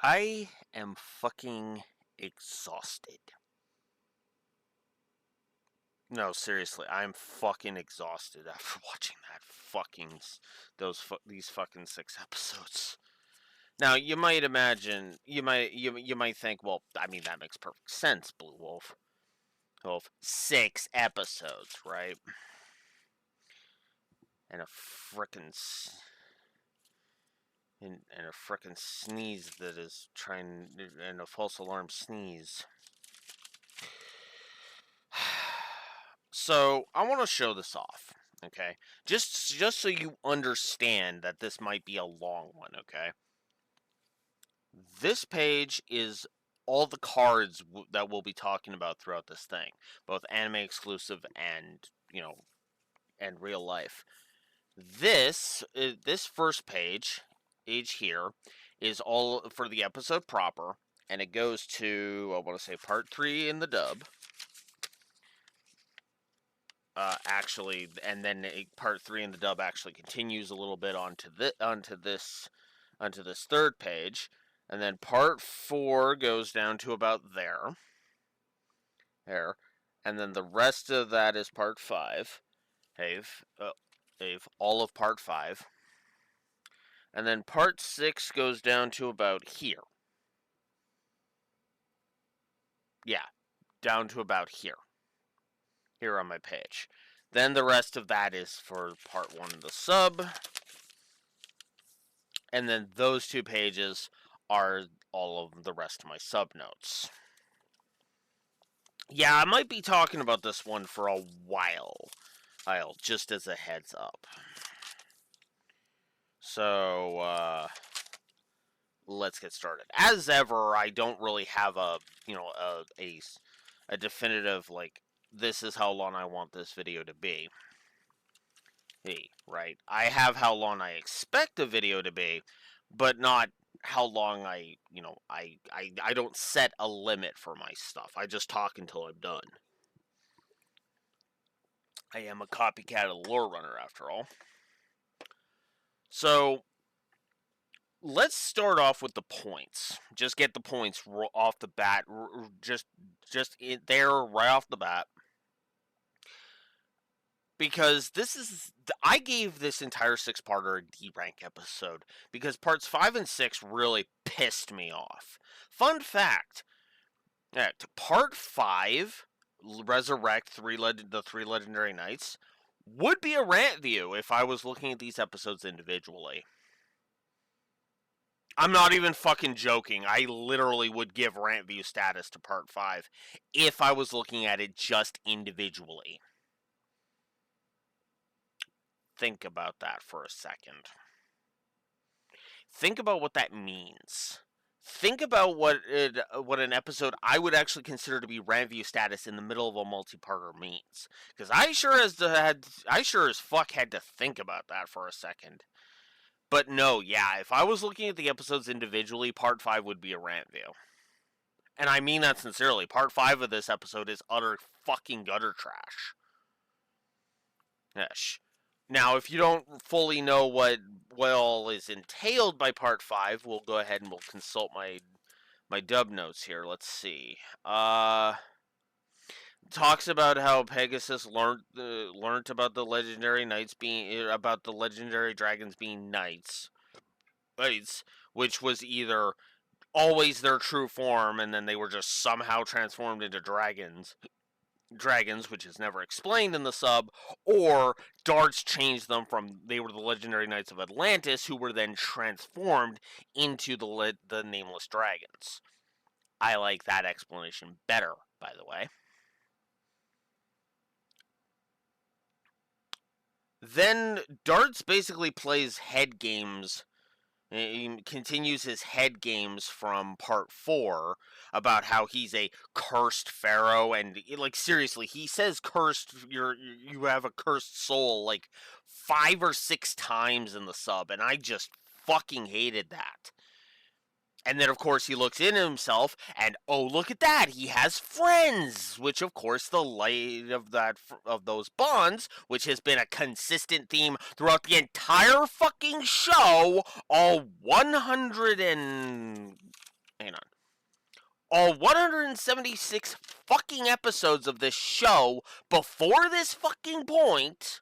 I am fucking exhausted. No, seriously, I'm fucking exhausted after watching that fucking these fucking 6 episodes. Now, you might imagine, you might think, well, I mean that makes perfect sense, Blue Wolf. 6 episodes, right? And a frickin' and a frickin' sneeze that is trying, and a false alarm sneeze. So I want to show this off, okay? Just so you understand that this might be a long one, okay? This page is all the cards that we'll be talking about throughout this thing, both anime exclusive and and real life. This first page here is all for the episode proper, and it goes to, I want to say, part 3 in the dub. Actually, and then part 3 in the dub actually continues a little bit onto this third page, and then part 4 goes down to about there, and then the rest of that is part 5. All of part 5, and then part 6 goes down to about here. Yeah, down to about here. Here on my page. Then the rest of that is for part 1 of the sub. And then those 2 pages are all of the rest of my sub notes. Yeah, I might be talking about this one for a while, just as a heads up. So, let's get started. As ever, I don't really have a definitive, like, this is how long I want this video to be. Right? I have how long I expect a video to be, but not how long I don't set a limit for my stuff. I just talk until I'm done. I am a copycat of the lore runner, after all. So, let's start off with the points. Just get the points off the bat. Just there right off the bat. Because I gave this entire 6-parter a D rank episode because parts 5 and 6 really pissed me off. Fun fact: part 5, Resurrect the 3 Legendary Knights, would be a rant view if I was looking at these episodes individually. I'm not even fucking joking. I literally would give rant view status to part 5 if I was looking at it just individually. Think about that for a second. Think about what that means. Think about what an episode I would actually consider to be rant view status in the middle of a multi-parter means. Because I sure as fuck had to think about that for a second. But no, yeah, if I was looking at the episodes individually, part 5 would be a rant view. And I mean that sincerely. Part 5 of this episode is utter fucking gutter trash. Yes. Now, if you don't fully know what all is entailed by part 5, we'll go ahead and we'll consult my dub notes here. Let's see. Talks about how Pegasus learned about the legendary knights about the legendary dragons being knights, which was either always their true form, and then they were just somehow transformed into dragons, which is never explained in the sub, or Dartz changed them from they were the legendary knights of Atlantis, who were then transformed into the nameless dragons. I like that explanation better, by the way. Then Dartz basically plays head games. He continues his head games from part 4 about how he's a cursed pharaoh, and like seriously, he says cursed. You have a cursed soul like 5 or 6 times in the sub, and I just fucking hated that. And then, of course, he looks into himself, and oh, look at that! He has friends, which, of course, the light of those bonds, which has been a consistent theme throughout the entire fucking show, all 100 and all 176 fucking episodes of this show before this fucking point,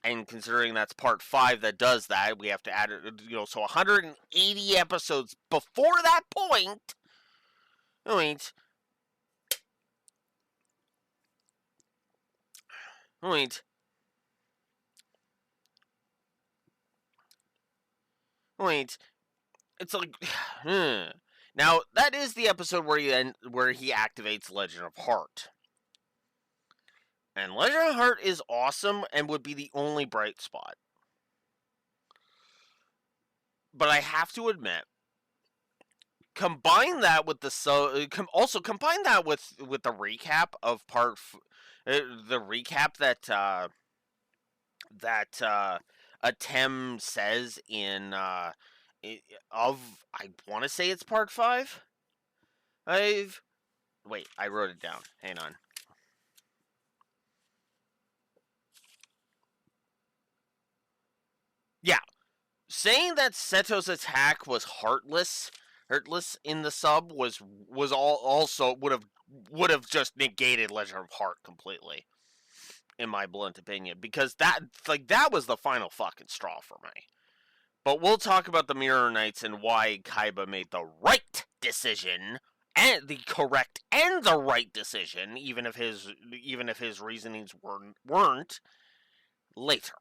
and considering that's part 5 that does that, we have to add it, so 180 episodes before that point. Wait. It's like, now that is the episode where he activates Legend of Heart, and Legend of Heart is awesome and would be the only bright spot. But I have to admit, combine that with also combine that with the recap of the recap that Atem says in I want to say it's part 5. I wrote it down. Hang on. Yeah, saying that Seto's attack was heartless in the sub also would have just negated Legend of Heart completely, in my blunt opinion, because that was the final fucking straw for me. But we'll talk about the Mirror Knights and why Kaiba made the right decision, and the correct and the right decision, even if his reasonings weren't, later.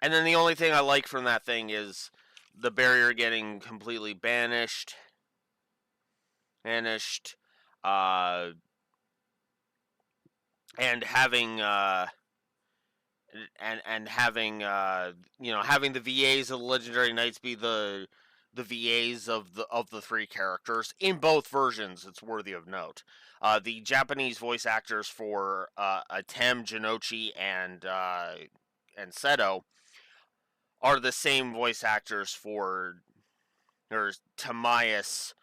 And then the only thing I like from that thing is the barrier getting completely banished, and having having the VAs of the Legendary Knights be the VAs of the 3 characters in both versions. It's worthy of note. The Japanese voice actors for Atem, Jinochi, and Seto are the same voice actors for Timaeus,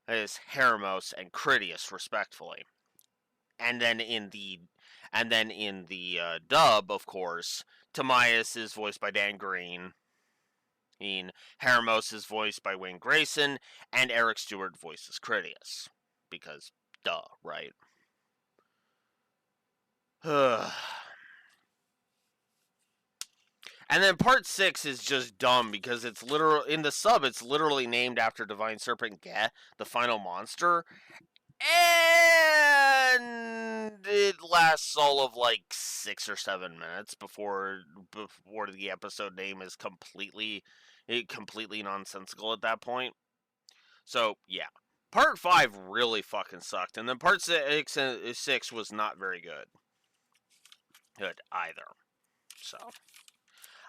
Hermos, and Critias, respectfully. And then in the dub, of course, Timaeus is voiced by Dan Green. Hermos is voiced by Wayne Grayson, and Eric Stewart voices Critias. Because, duh, right? And then part 6 is just dumb because it's in the sub, it's literally named after Divine Serpent Ge, the final monster. And it lasts all of 6 or 7 minutes before the episode name is completely nonsensical at that point. So yeah, part 5 really fucking sucked, and then part 6 was not very good either. So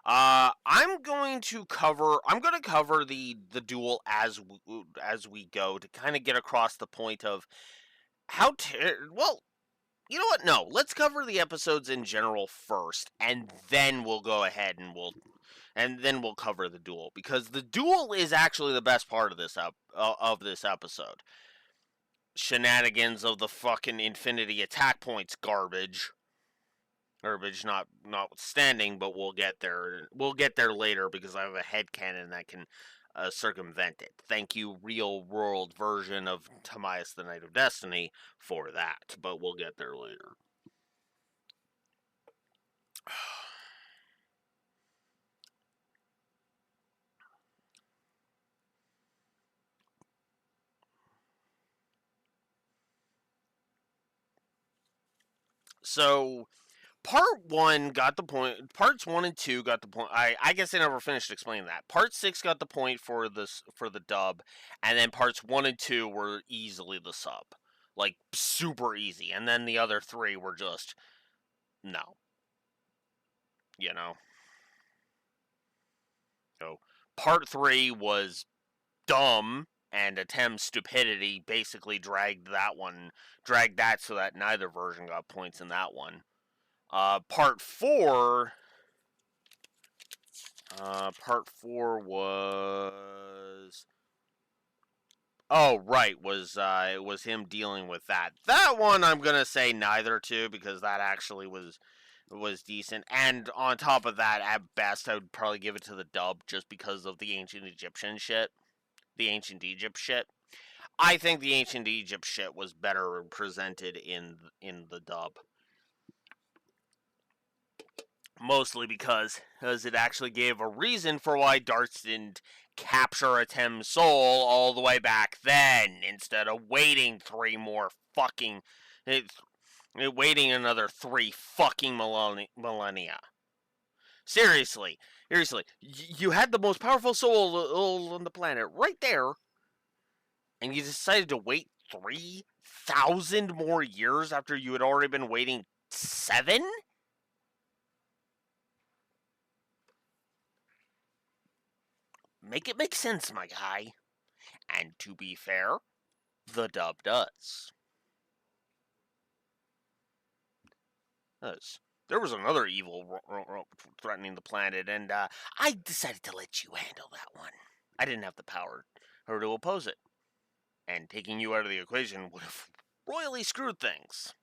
I'm going to cover the duel as we go, to kind of get across the point of how well, you know what? No, let's cover the episodes in general first, and then we'll go ahead and we'll cover the duel, because the duel is actually the best part of this episode. Shenanigans of the fucking infinity attack points garbage notwithstanding, but we'll get there later, because I have a headcanon that can circumvent it. Thank you, real world version of Timaeus the Knight of Destiny, for that, but we'll get there later. So part 1 got the point. Parts 1 and 2 got the point. I guess I never finished explaining that. Part 6 got the point for the dub, and then parts 1 and 2 were easily the sub, super easy. And then the other 3 were just no, So part 3 was dumb, and Atem's stupidity basically dragged that so that neither version got points in that one. Part 4 was was him dealing with that. That one I'm gonna say neither to, because that actually was decent. And on top of that, at best, I would probably give it to the dub, just because of the ancient Egypt shit. I think the ancient Egypt shit was better presented in the dub. Mostly because it actually gave a reason for why Dartz didn't capture Atem's soul all the way back then, instead of waiting waiting another 3 fucking millennia. Seriously, you had the most powerful soul on the planet right there, and you decided to wait 3,000 more years after you had already been waiting 7? Make it make sense, my guy. And to be fair, the dub does. There was another evil threatening the planet, and I decided to let you handle that one. I didn't have the power or to oppose it. And taking you out of the equation would have royally screwed things.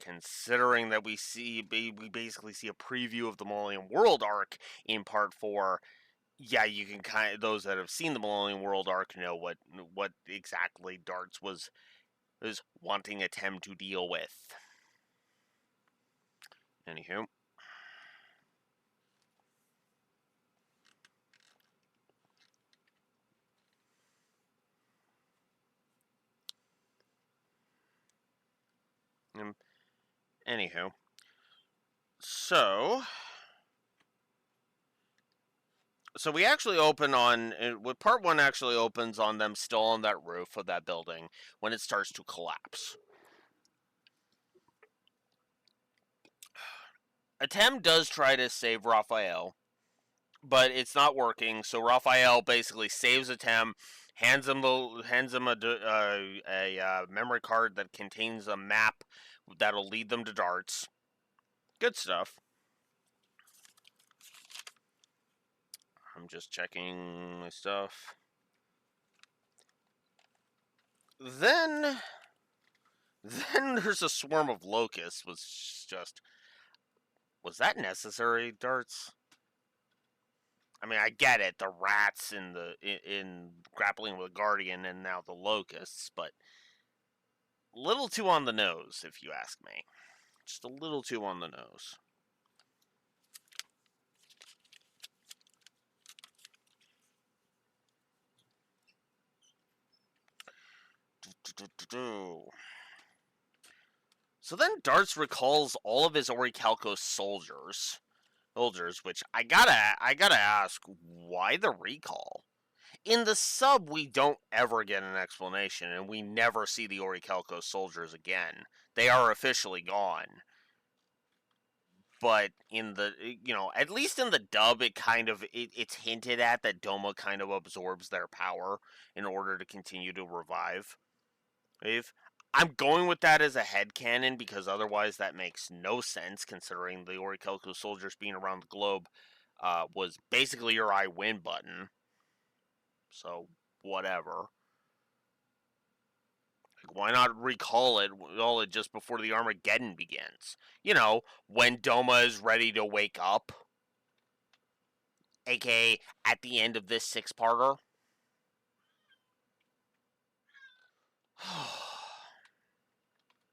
Considering that we basically see a preview of the Millennium World arc in Part 4, yeah, you can those that have seen the Millennium World arc know what exactly Dartz was wanting Atem to deal with. Anywho. Anywho. So we actually open on part 1 actually opens on them still on that roof of that building when it starts to collapse. Atem does try to save Raphael, but it's not working. So Raphael basically saves Atem, hands him a memory card that contains a map that'll lead them to Dartz. Good stuff. I'm just checking my stuff. Then there's a swarm of locusts. Was that necessary, Dartz? I mean, I get it, the rats in grappling with Guardian and now the locusts, but a little too on the nose, if you ask me. Just a little too on the nose. So then Dartz recalls all of his Orichalcos soldiers, which I gotta ask, why the recall? In the sub, we don't ever get an explanation, and we never see the Orichalcos soldiers again. They are officially gone. But in the, at least in the dub, it's hinted at that Doma kind of absorbs their power in order to continue to revive. I'm going with that as a headcanon because otherwise that makes no sense considering the Orichalcos soldiers being around the globe was basically your I win button. So, whatever. Why not recall it just before the Armageddon begins? When Doma is ready to wake up. AKA at the end of this 6-parter.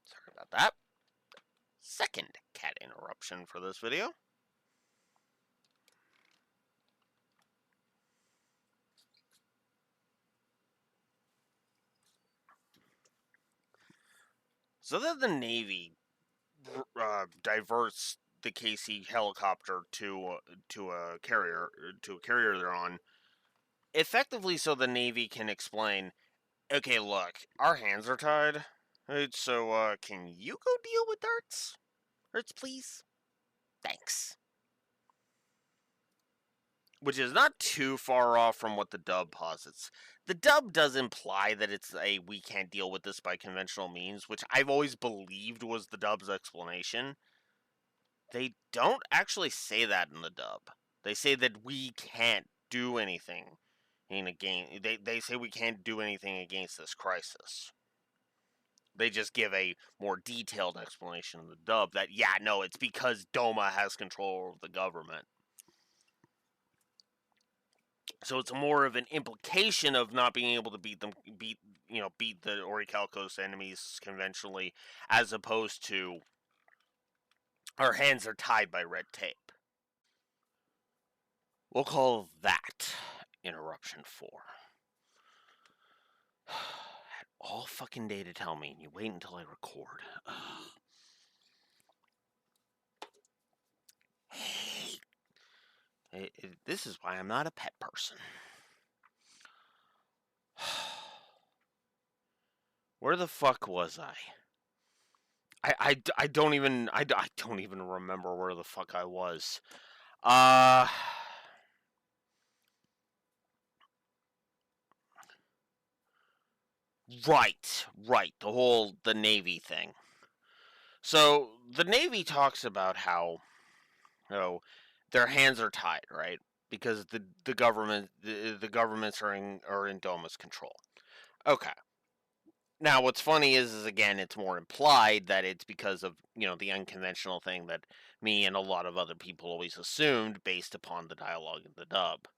Sorry about that. Second cat interruption for this video. So then the Navy diverts the KC helicopter to a carrier they're on, effectively so the Navy can explain, okay, look, our hands are tied, right, so can you go deal with Dartz? Dartz, please? Thanks. Which is not too far off from what the dub posits. The dub does imply that it's we can't deal with this by conventional means, which I've always believed was the dub's explanation. They don't actually say that in the dub. They say that we can't do anything in a game. They say we can't do anything against this crisis. They just give a more detailed explanation in the dub that, yeah, no, it's because Doma has control of the government. So it's more of an implication of not being able to beat the Orichalcos enemies conventionally, as opposed to our hands are tied by red tape. We'll call that interruption 4. Had all fucking day to tell me, and you wait until I record. Hey, this is why I'm not a pet person. Where the fuck was I? I don't even remember where the fuck I was. Right. The Navy thing. So the Navy talks about how, their hands are tied, right? Because the governments are in Doma's control. Okay. Now, what's funny is again, it's more implied that it's because of, the unconventional thing that me and a lot of other people always assumed based upon the dialogue in the dub.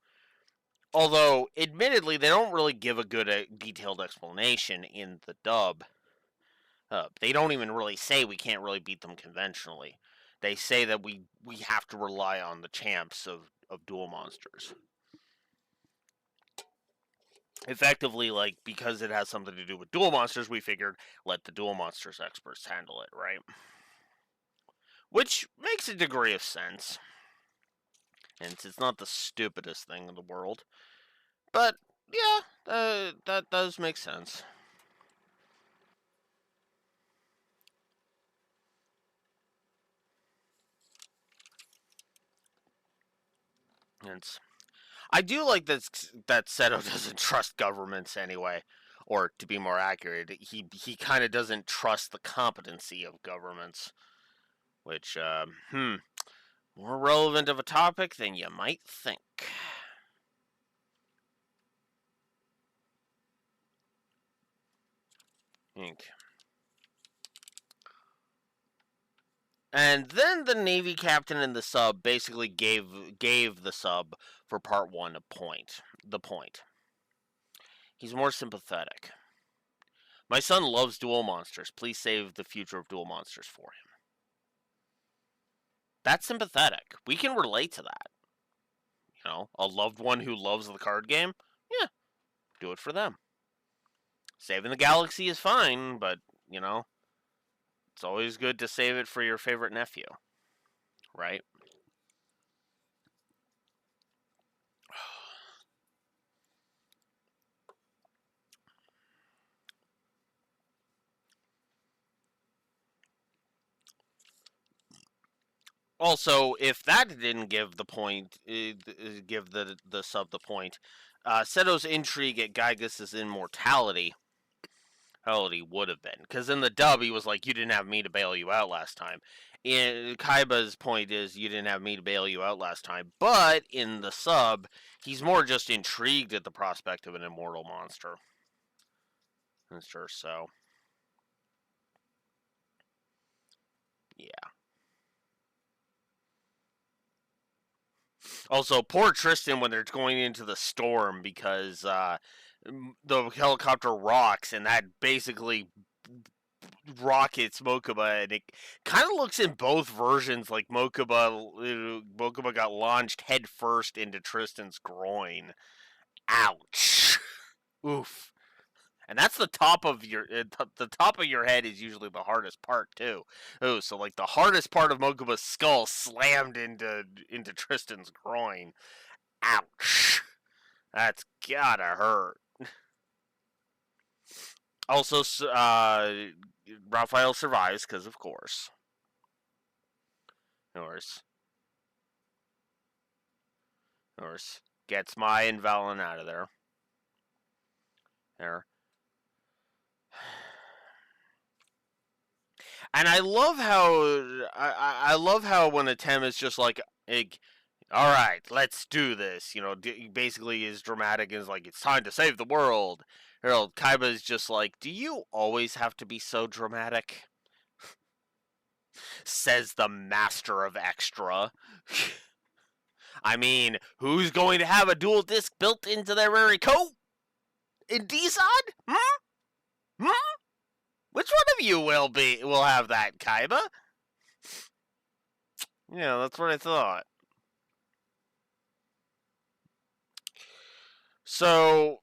Although, admittedly, they don't really give a good, detailed explanation in the dub. They don't even really say we can't really beat them conventionally. They say that we have to rely on the champs of Duel Monsters. Effectively, because it has something to do with Duel Monsters, we figured let the Duel Monsters experts handle it, right? Which makes a degree of sense. And it's not the stupidest thing in the world. But, yeah, that does make sense. I do like that Seto doesn't trust governments anyway. Or, to be more accurate, he kind of doesn't trust the competency of governments. Which, more relevant of a topic than you might think. And then the Navy captain in the sub basically gave the sub for part 1 the point. He's more sympathetic. My son loves Duel Monsters. Please save the future of Duel Monsters for him. That's sympathetic. We can relate to that. A loved one who loves the card game? Yeah, do it for them. Saving the galaxy is fine, but, it's always good to save it for your favorite nephew. Right? Also, if that didn't give the point, give the sub the point, Seto's intrigue at Gygus' immortality, hell, he would have been. Because in the dub, he was like, you didn't have me to bail you out last time. Kaiba's point is, you didn't have me to bail you out last time. But in the sub, he's more just intrigued at the prospect of an immortal monster. So, yeah. Also, poor Tristan when they're going into the storm because the helicopter rocks and that basically rockets Mokuba, and it kind of looks in both versions like Mokuba got launched head first into Tristan's groin. Ouch! Oof. And that's the top of your head is usually the hardest part too. Oh, so the hardest part of Mokuba's skull slammed into Tristan's groin. Ouch. That's gotta hurt. Also, Raphael survives because, of course. Of course. Gets Mai and Valen out of there. And I love how when Atem is just like, all right, let's do this. Basically is dramatic and is like, it's time to save the world. Kaiba is just like, do you always have to be so dramatic? Says the master of extra. I mean, who's going to have a dual disc built into their very coat? In D-Sod? Hmm? Hmm? Which one of you will have that, Kaiba? Yeah, that's what I thought. So,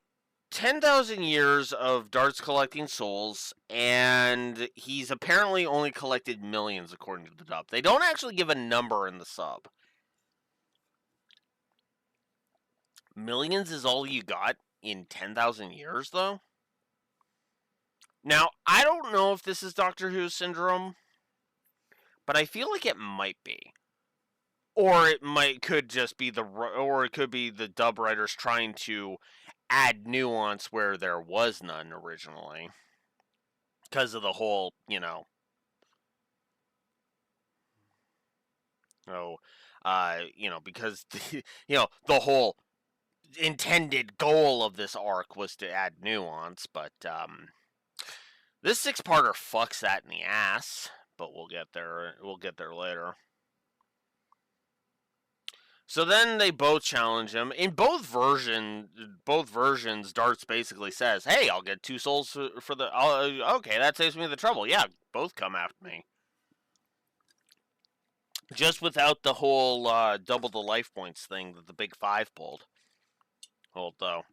10,000 years of Dartz collecting souls, and he's apparently only collected millions according to the dub. They don't actually give a number in the sub. Millions is all you got in 10,000 years, though? Now, I don't know if this is Doctor Who syndrome, but I feel like it might be. Or could just be or it could be the dub writers trying to add nuance where there was none originally. Because of the whole, oh, because the whole intended goal of this arc was to add nuance, but this six-parter fucks that in the ass. But we'll get there. We'll get there later. So then they both challenge him. In both versions, Dartz basically says, "Hey, I'll get 2 souls for the. Okay, that saves me the trouble. Yeah, both come after me." Just without the whole double the life points thing that the Big Five pulled. Though,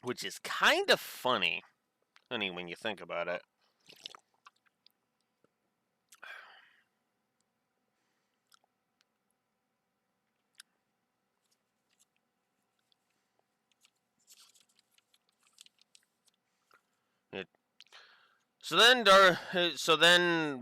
which is kind of funny, when you think about it. So then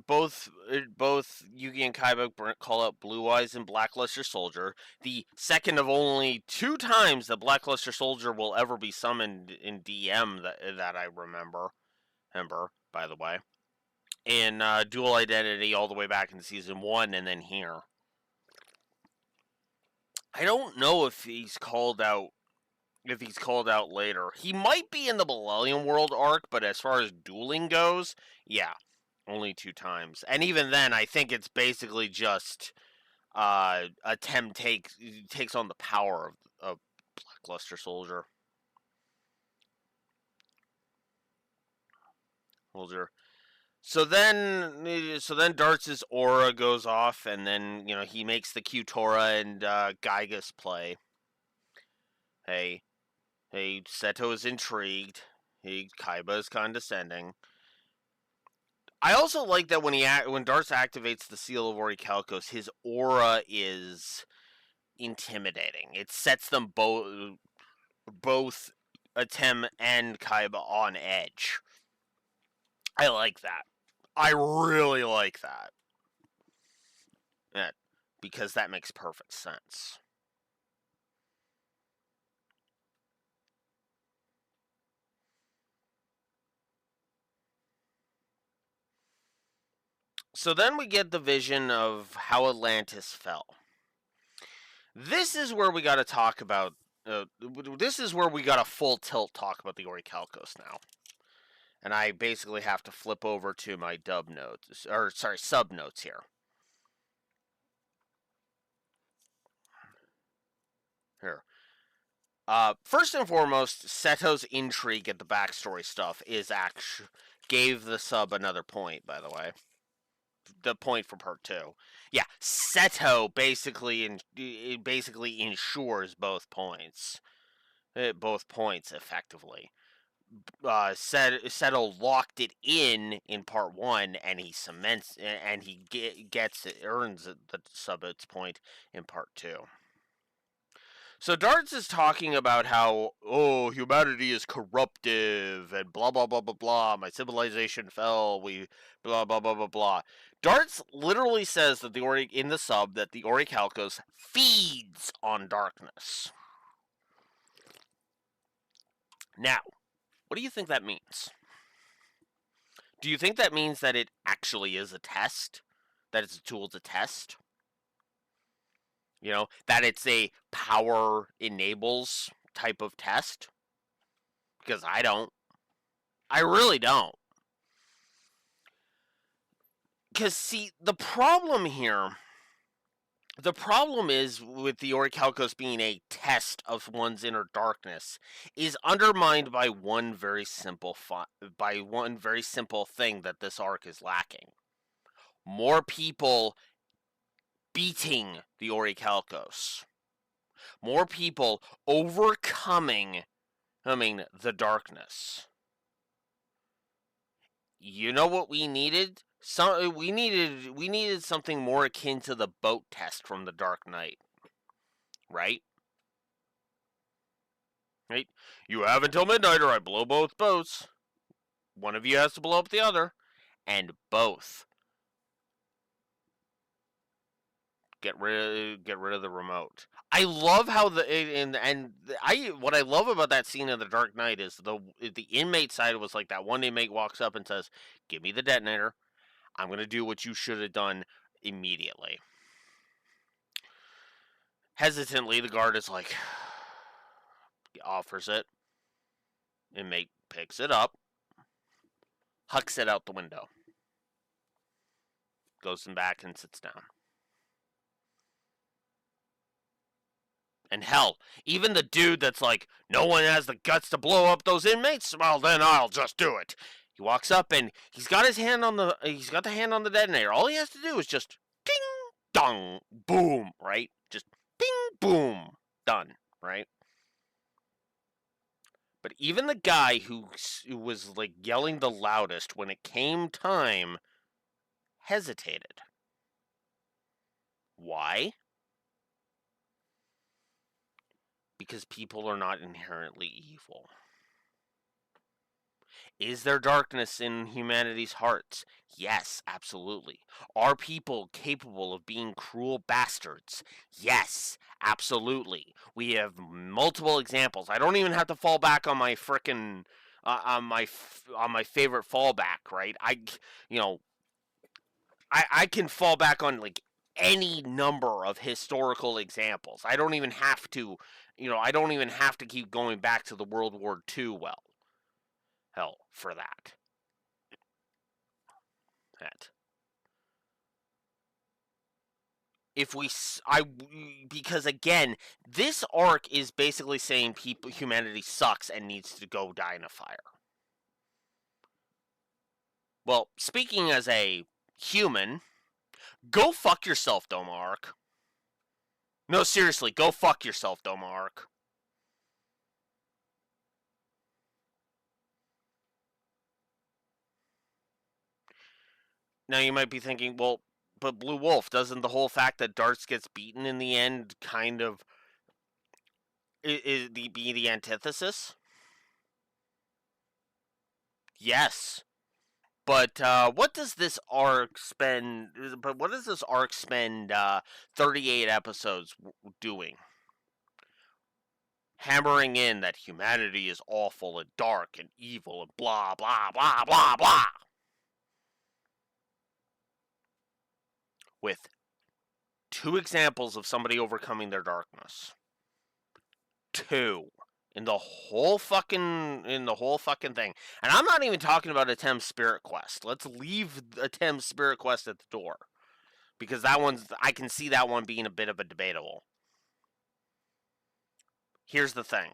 both Yugi and Kaiba call out Blue Eyes and Blackluster Soldier. The second of only 2 times that Blackluster Soldier will ever be summoned in DM that I remember. By the way, in Dual Identity all the way back in season 1 and then here. I don't know if he's called out later. He might be in the Millennium World arc, but as far as dueling goes, yeah, only 2 times. And even then, I think it's basically just Atem takes on the power of Blackluster Soldier. So then Dartz's aura goes off, and then he makes the Qtora and Gygus play. Hey, Seto is intrigued. Kaiba is condescending. I also like that when Dartz activates the Seal of Orichalcos, his aura is intimidating. It sets them both Atem and Kaiba on edge. I like that. I really like that. Yeah, because that makes perfect sense. So then we get the vision of how Atlantis fell. This is where we got to talk about. This is where we got a full tilt talk about the Orichalcos now. And I basically have to flip over to my sub notes here. Here. First and foremost, Seto's intrigue at the backstory stuff gave the sub another point, by the way. The point for part 2. Yeah, Seto basically ensures both points. Both points effectively. Seto locked it in part 1, and he cements and he earns the sub its point in part 2. So Dartz is talking about how, humanity is corruptive and blah blah blah blah blah. My civilization fell. We blah blah blah blah blah. Dartz literally says that in the sub that the Orichalcos feeds on darkness. Now, what do you think that means? Do you think that means that it actually is a test? That it's a tool to test? That it's a power enables type of test? Because I don't. I really don't. Because, see, the problem here The problem is with the Orichalcos being a test of one's inner darkness is undermined by one very simple thing that this arc is lacking. More people beating the Orichalcos. More people overcoming the darkness. You know what we needed? We needed something more akin to the boat test from the Dark Knight. Right? Right? You have until midnight or I blow both boats. One of you has to blow up the other. And both get rid of the remote. I love how what I love about that scene of the Dark Knight is the inmate side was like that one inmate walks up and says, "Give me the detonator. I'm going to do what you should have done immediately." Hesitantly, the guard is like, offers it. Inmate picks it up, hucks it out the window, goes in back and sits down. And hell, even the dude that's like, no one has the guts to blow up those inmates, well then I'll just do it. He walks up and he's got the hand on the detonator. All he has to do is just ding dong boom, right? Just bing boom, done, right? But even the guy who was like yelling the loudest when it came time hesitated. Why? Because people are not inherently evil. Is there darkness in humanity's hearts? Yes, absolutely. Are people capable of being cruel bastards? Yes, absolutely. We have multiple examples. I don't even have to fall back on my frickin' on my favorite fallback, right? You know, I can fall back on like any number of historical examples. I don't even have to, I don't even have to keep going back to the World War II hell for that. If we I Because again, this arc is basically saying humanity sucks and needs to go die in a fire. Well, speaking as a human, go fuck yourself, Doma Arc. No, seriously, go fuck yourself, Doma Arc. Now you might be thinking, well, but Blue Wolf, doesn't the whole fact that Dartz gets beaten in the end kind of be the antithesis? Yes. But what does this arc spend? But what does this arc spend 38 episodes doing? Hammering in that humanity is awful and dark and evil and blah blah blah blah blah. With two examples of somebody overcoming their darkness. Two. In the whole fucking thing. And I'm not even talking about Atem's Spirit Quest. Let's leave Atem's Spirit Quest at the door. Because I can see that one being a bit of a debatable. Here's the thing.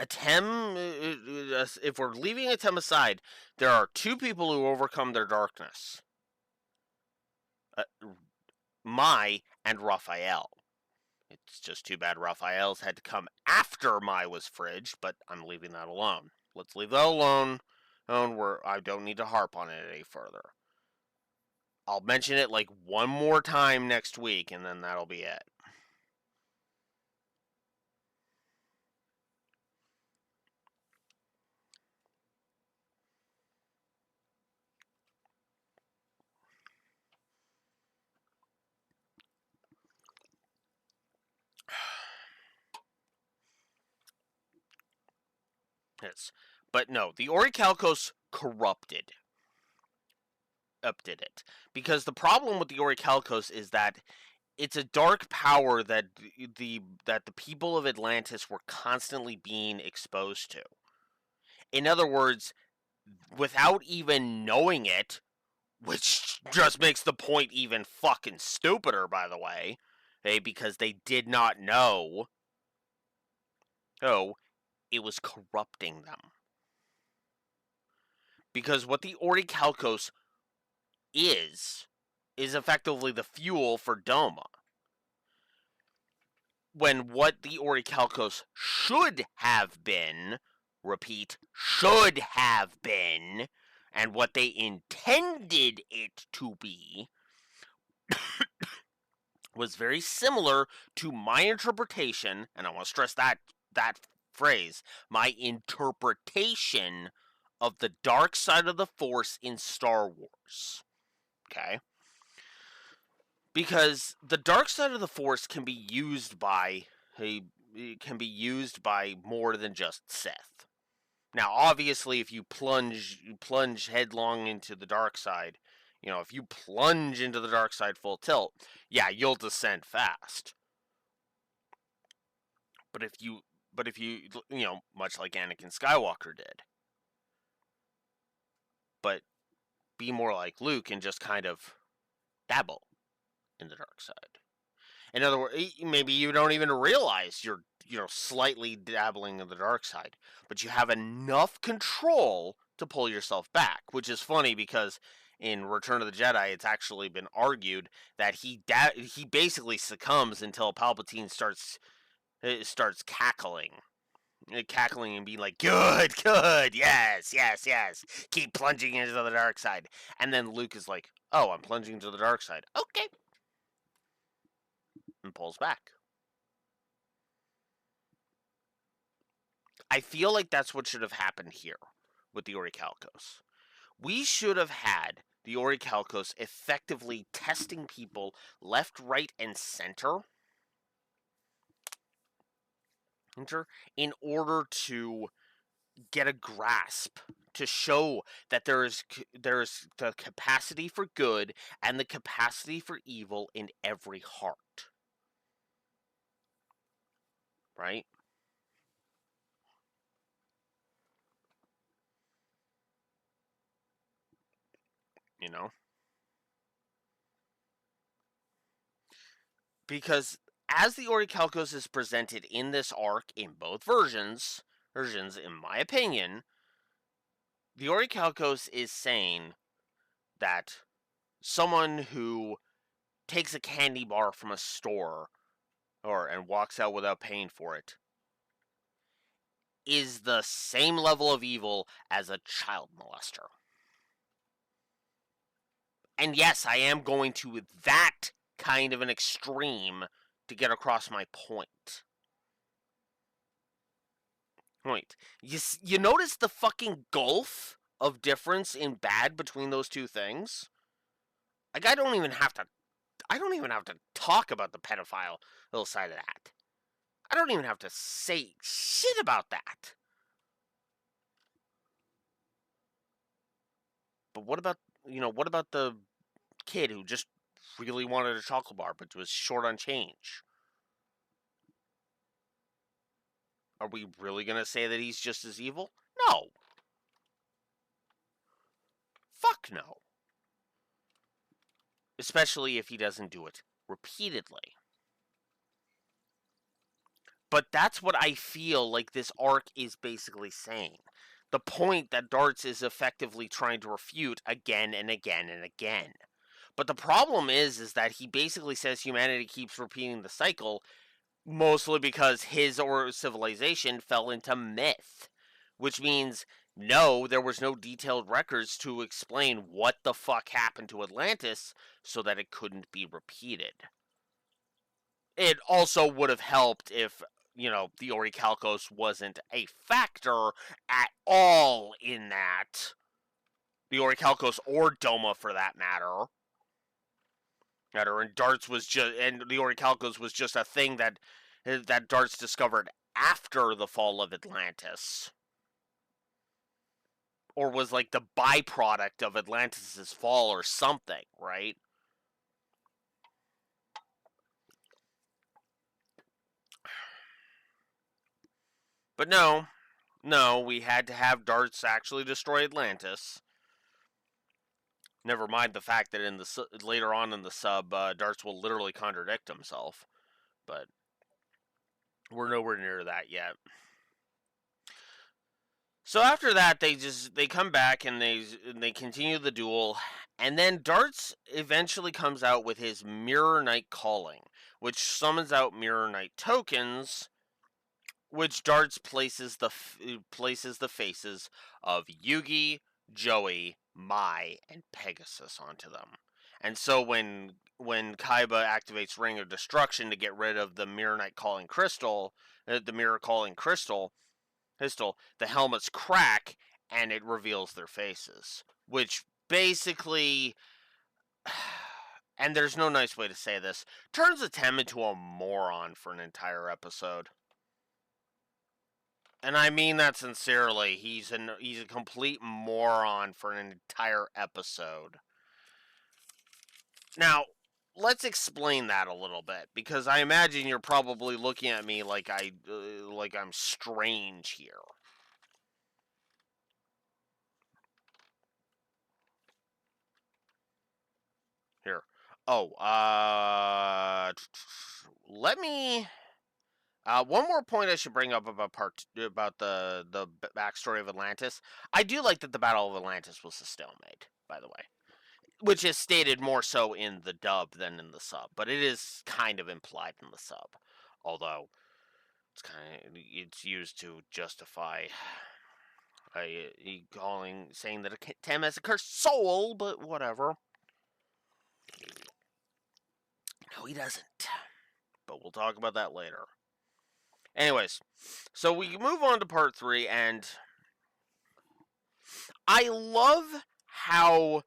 Atem, if we're leaving Atem aside, there are two people who overcome their darkness. Mai and Raphael. It's just too bad Raphael's had to come after Mai was fridged, but I'm leaving that alone. Let's leave that alone. I don't need to harp on it any further. I'll mention it like one more time next week, and then that'll be it. Yes. But no, the Orichalcos corrupted it. Because the problem with the Orichalcos is that it's a dark power that the people of Atlantis were constantly being exposed to. In other words, without even knowing it, which just makes the point even fucking stupider, by the way, because they did not know. Oh, it was corrupting them. Because what the Orichalcos is effectively the fuel for Doma. When what the Orichalcos should have been, repeat, should have been, and what they intended it to be, was very similar to my interpretation, and I want to stress that phrase, my interpretation of the dark side of the Force in Star Wars. Okay? Because the dark side of the Force can be used by more than just Sith. Now, obviously, if you plunge headlong into the dark side, if you plunge into the dark side full tilt, yeah, you'll descend fast. But if you much like Anakin Skywalker did, but be more like Luke and just kind of dabble in the dark side. In other words, maybe you don't even realize you're slightly dabbling in the dark side, but you have enough control to pull yourself back, which is funny because in Return of the Jedi, it's actually been argued that he basically succumbs until Palpatine starts cackling and being like, good, yes, keep plunging into the dark side. And then Luke is like, oh, I'm plunging into the dark side. Okay. And pulls back. I feel like that's what should have happened here with the Orichalcos. We should have had the Orichalcos effectively testing people left, right, and center in order to get a grasp, to show that there is the capacity for good and the capacity for evil in every heart. Right? Because as the Orichalcos is presented in this arc in both versions, in my opinion, the Orichalcos is saying that someone who takes a candy bar from a store and walks out without paying for it is the same level of evil as a child molester. And yes, I am going to that kind of an extreme to get across my point. You notice the fucking gulf of difference in bad between those two things? Like, I don't even have to talk about the pedophile little side of that. I don't even have to say shit about that. But what about the kid who just really wanted a chocolate bar but was short on change? Are we really going to say that he's just as evil? No. Fuck no. Especially if he doesn't do it repeatedly. But that's what I feel like this arc is basically saying. The point that Dartz is effectively trying to refute again and again and again. But the problem is that he basically says humanity keeps repeating the cycle, mostly because his or civilization fell into myth. Which means, no, there was no detailed records to explain what the fuck happened to Atlantis so that it couldn't be repeated. It also would have helped if the Orichalcos wasn't a factor at all in that. The Orichalcos or Doma, for that matter. And Dartz was and the Orichalcos was just a thing that Dartz discovered after the fall of Atlantis. Or was like the byproduct of Atlantis' fall or something, right? But no, we had to have Dartz actually destroy Atlantis. Never mind the fact that later on in the sub, Dartz will literally contradict himself. But we're nowhere near that yet. So after that, they come back and they continue the duel, and then Dartz eventually comes out with his Mirror Knight calling, which summons out Mirror Knight tokens, which Dartz places the faces of Yugi, Joey, Mai, and Pegasus onto them. And so when Kaiba activates Ring of Destruction to get rid of the Mirror Knight calling crystal, the Mirror calling crystal, the helmets crack and it reveals their faces, which basically, and there's no nice way to say this, turns Atem into a moron for an entire episode. And I mean that sincerely. He's a complete moron for an entire episode. Now, let's explain that a little bit, because I imagine you're probably looking at me like I'm strange here. Here. Oh, let me. One more point I should bring up about the backstory of Atlantis. I do like that the Battle of Atlantis was a stalemate, by the way, which is stated more so in the dub than in the sub, but it is kind of implied in the sub, although it's used to justify saying that Tem has a cursed soul, but whatever. No, he doesn't. But we'll talk about that later. Anyways, so we move on to part 3, and I love how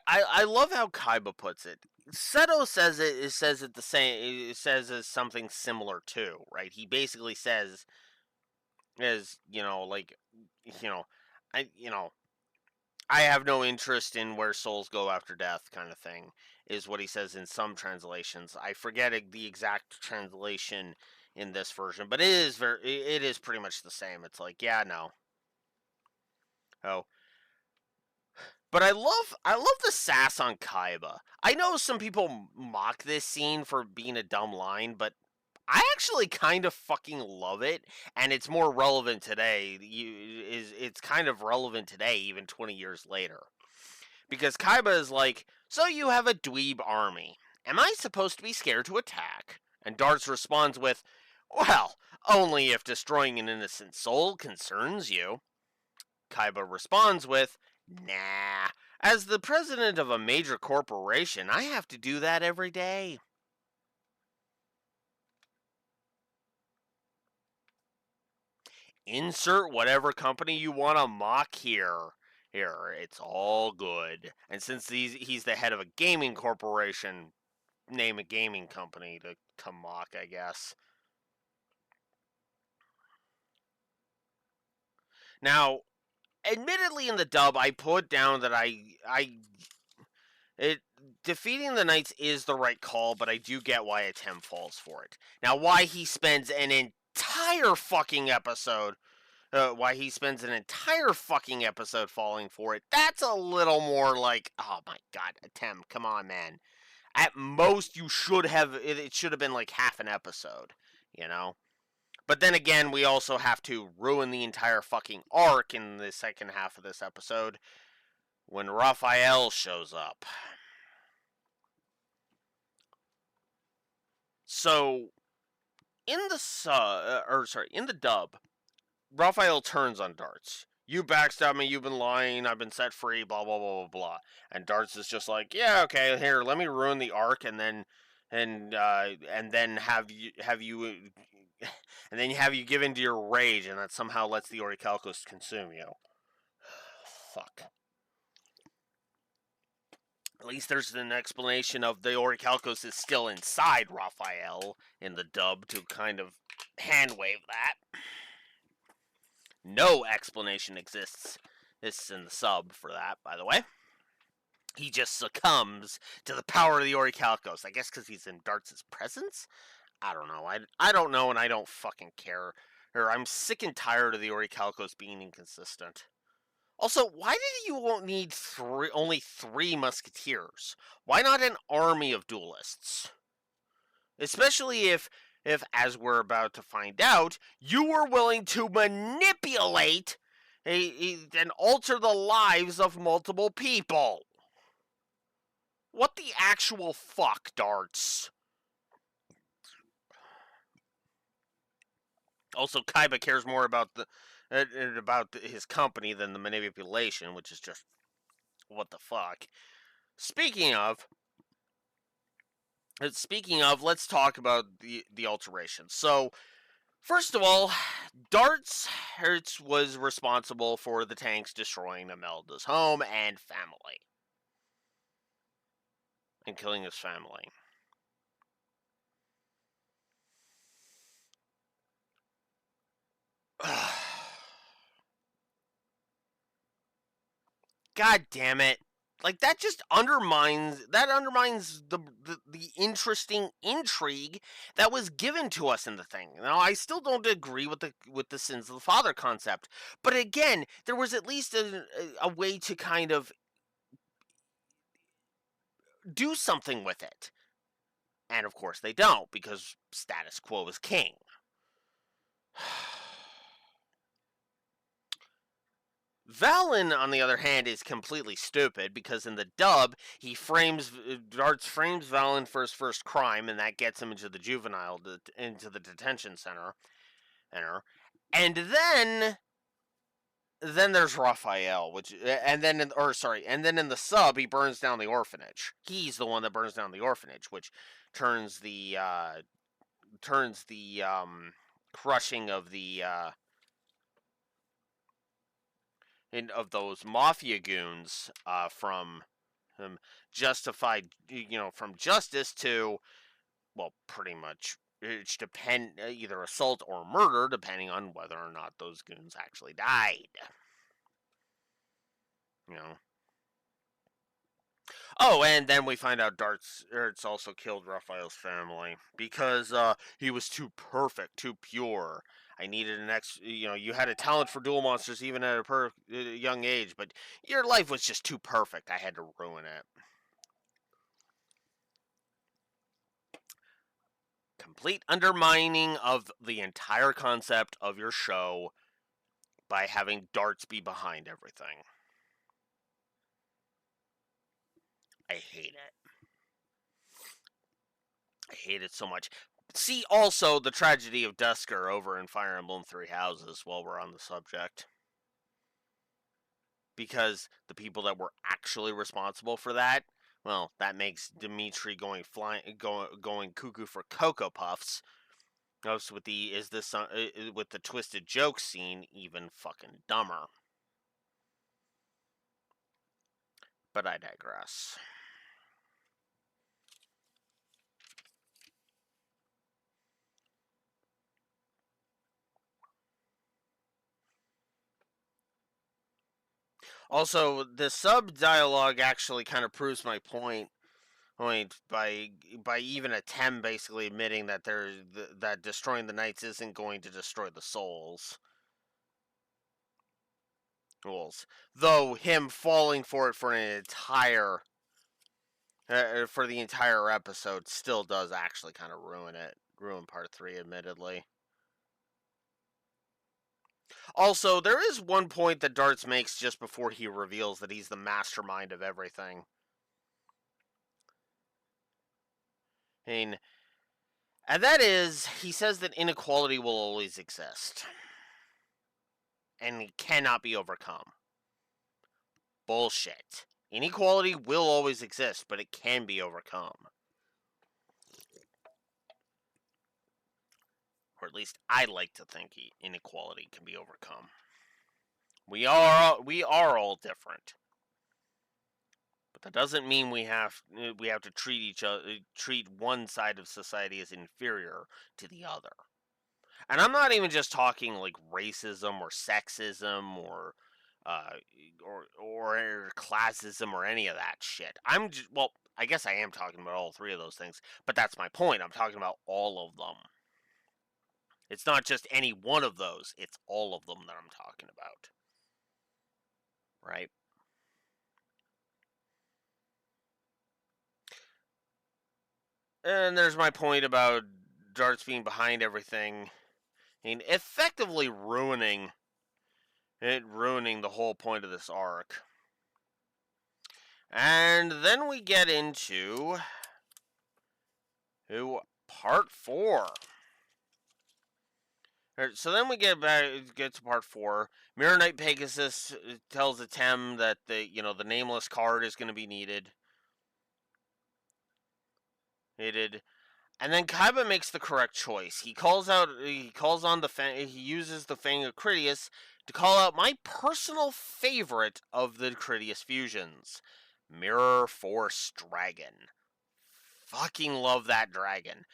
I love how Kaiba puts it. Seto says it the same. It says as something similar too, right? He basically says, as I I have no interest in where souls go after death, kind of thing, is what he says in some translations. I forget the exact translation in this version, but it is pretty much the same. It's like, yeah, no. Oh. But I love the sass on Kaiba. I know some people mock this scene for being a dumb line, but I actually kind of fucking love it, and it's more relevant today. It's kind of relevant today, even 20 years later. Because Kaiba is like, so you have a dweeb army. Am I supposed to be scared to attack? And Dartz responds with, well, only if destroying an innocent soul concerns you. Kaiba responds with, nah. As the president of a major corporation, I have to do that every day. Insert whatever company you want to mock here. Here, it's all good. And since he's the head of a gaming corporation, name a gaming company to mock, I guess. Now, admittedly, in the dub, I put down that defeating the knights is the right call, but I do get why Atem falls for it. Now, why he spends an entire fucking episode falling for it, that's a little more like, oh my god, Atem, come on, man. At most, it should have been like half an episode, you know? But then again, we also have to ruin the entire fucking arc in the second half of this episode when Raphael shows up. So, in the dub, Raphael turns on Dartz. You backstabbed me, you've been lying, I've been set free, blah blah blah blah blah. And Dartz is just like, yeah, okay, here, let me ruin the arc, and then have you and then have you give in to your rage, and that somehow lets the Orichalcos consume you. Fuck. At least there's an explanation of the Orichalcos is still inside Raphael in the dub to kind of handwave that. No explanation exists. This is in the sub for that, by the way. He just succumbs to the power of the Orichalcos. I guess because he's in Dartz's presence? I don't know. I don't know, and I don't fucking care. I'm sick and tired of the Orichalcos being inconsistent. Also, why did you need only 3 musketeers? Why not an army of duelists? Especially if, as we're about to find out, you were willing to manipulate and alter the lives of multiple people. What the actual fuck, Dartz? Also, Kaiba cares more about his company than the manipulation, which is just what the fuck. Speaking of, let's talk about the alterations. So, first of all, Dartz was responsible for the tanks destroying Imelda's home and family, and killing his family. God damn it. Like, that just undermines the interesting intrigue that was given to us in the thing. Now, I still don't agree with the sins of the father concept, but again, there was at least a way to kind of do something with it. And of course they don't, because status quo is king. Valen, on the other hand, is completely stupid, because in the dub, Dartz frames Valen for his first crime, and that gets him into the detention center. And then there's Raphael, and then in the sub, he burns down the orphanage. He's the one that burns down the orphanage, which turns the crushing of of those mafia goons from justified, from justice to, well, pretty much it's either assault or murder, depending on whether or not those goons actually died. You know. Oh, and then we find out Dartz also killed Raphael's family because he was too perfect, too pure. I needed you had a talent for duel monsters even at a young age, but your life was just too perfect. I had to ruin it. Complete undermining of the entire concept of your show by having Dartz be behind everything. I hate it. I hate it so much. See also the Tragedy of Dusker over in Fire Emblem Three Houses while we're on the subject. Because the people that were actually responsible for that, well, that makes Dimitri going cuckoo for Cocoa Puffs. Goes with with the twisted joke scene even fucking dumber. But I digress. Also, the sub dialogue actually kind of proves my point. By even a Tem basically admitting that that destroying the knights isn't going to destroy the souls. Though him falling for it for the entire episode still does actually kind of ruin part 3, admittedly. Also, there is one point that Dartz makes just before he reveals that he's the mastermind of everything. And that is, he says that inequality will always exist. And it cannot be overcome. Bullshit. Inequality will always exist, but it can be overcome. Or at least I like to think inequality can be overcome. We are all different. But that doesn't mean we have to treat one side of society as inferior to the other. And I'm not even just talking like racism or sexism or classism or any of that shit. I guess I am talking about all 3 of those things, but that's my point. I'm talking about all of them. It's not just any one of those, it's all of them that I'm talking about. right? And there's my point about Dartz being behind everything and effectively ruining the whole point of this arc. And then we get into part 4. So then we get to part 4. Mirror Knight Pegasus tells Atem that the nameless card is going to be needed. And then Kaiba makes the correct choice. He uses the Fang of Critias to call out my personal favorite of the Critias fusions, Mirror Force Dragon. Fucking love that dragon.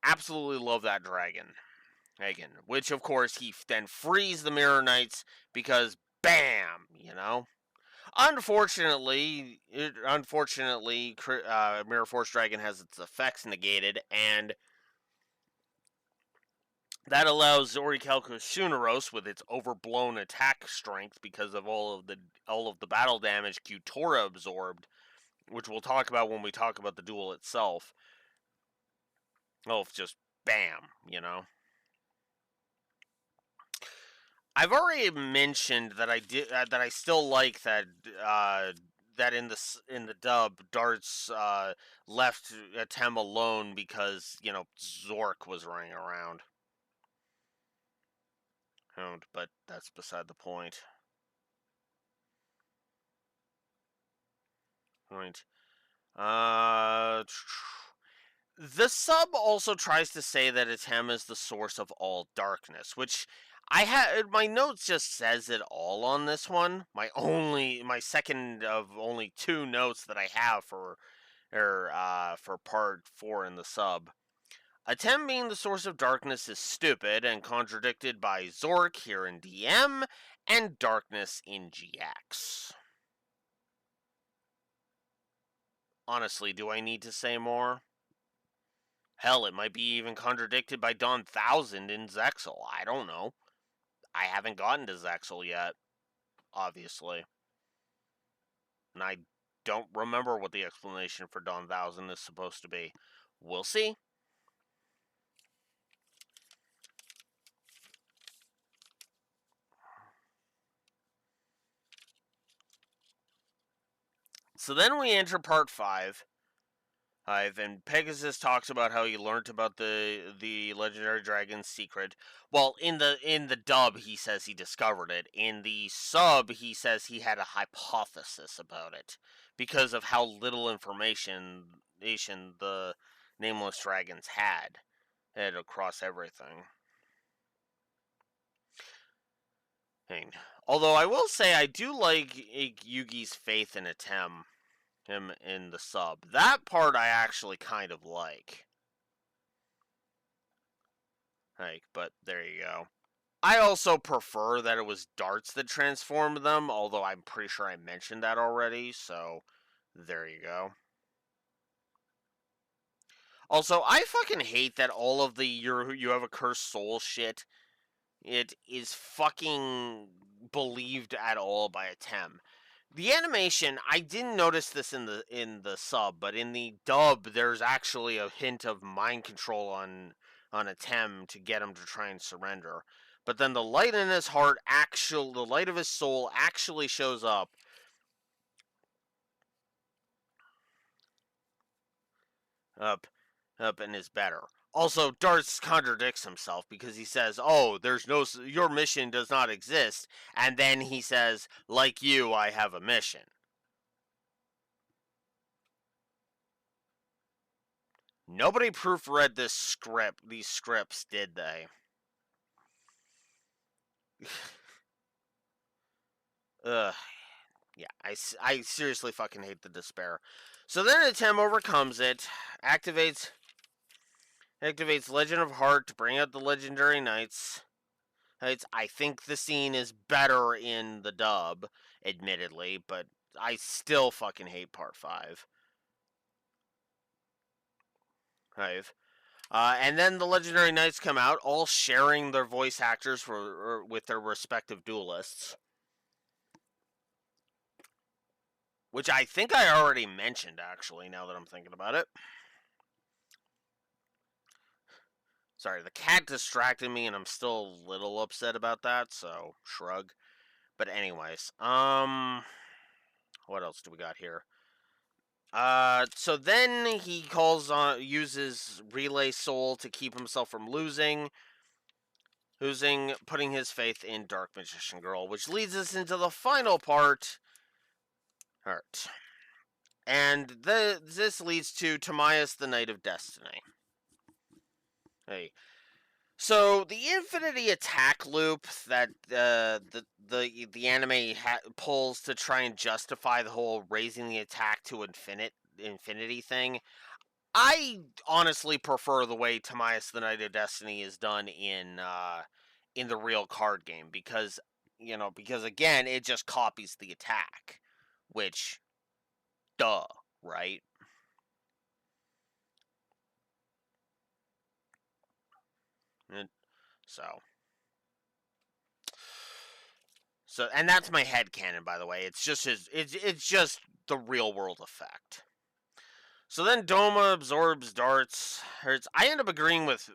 Absolutely love that dragon. Which of course he then frees the Mirror Knights because bam, Unfortunately, Mirror Force Dragon has its effects negated, and that allows Orichalcos Shuneros, with its overblown attack strength because of all of the battle damage Qtora absorbed, which we'll talk about when we talk about the duel itself. Oh, just bam, I've already mentioned that I still like that that in the dub Dartz left Atem alone because Zork was running around. But that's beside the point. The sub also tries to say that Atem is the source of all darkness, which my notes just says it all on this one. My second of only 2 notes that I have for part 4 in the sub. Atem being the source of darkness is stupid and contradicted by Zork here in DM and Darkness in GX. Honestly, do I need to say more? Hell, it might be even contradicted by Dawn 1000 in Zexal. I don't know. I haven't gotten to Zexal yet, obviously. And I don't remember what the explanation for Dawn 1000 is supposed to be. We'll see. So then we enter part 5. And Pegasus talks about how he learned about the legendary dragon's secret. Well, in the dub, he says he discovered it. In the sub, he says he had a hypothesis about it because of how little information the nameless dragons had across everything. Although I will say I do like Yugi's faith in Atem. Him in the sub. That part I actually kind of like. But there you go. I also prefer that it was Dartz that transformed them, although I'm pretty sure I mentioned that already, so there you go. Also, I fucking hate that all of the you have a cursed soul shit, it is fucking believed at all by Atem. The animation, I didn't notice this in the sub, but in the dub, there's actually a hint of mind control on Atem to get him to try and surrender. But then the light in his heart, the light of his soul, actually shows up. Up, and is better. Also, Dartz contradicts himself because he says, "Oh, your mission does not exist," and then he says, "Like you, I have a mission." Nobody proofread these scripts, did they? Ugh. Yeah, I seriously fucking hate the despair. So then Atem overcomes it, activates Legend of Heart to bring out the legendary knights. I think the scene is better in the dub, admittedly, but I still fucking hate part 5. And then the legendary knights come out, all sharing their voice actors with their respective duelists. which I think I already mentioned, actually, now that I'm thinking about it. Sorry, the cat distracted me, and I'm still a little upset about that, so shrug. But anyways, what else do we got here? So then he uses Relay Soul to keep himself from losing, putting his faith in Dark Magician Girl, which leads us into the final part. Alright. And this leads to Timaeus, the Knight of Destiny. Hey. So the infinity attack loop that the anime pulls to try and justify the whole raising the attack to infinity thing, I honestly prefer the way Timaeus the Knight of Destiny is done in the real card game, because again, it just copies the attack, which, duh, right? And and that's my headcanon, by the way. It's just it's just the real world effect. So then Doma absorbs Dartz. I end up agreeing with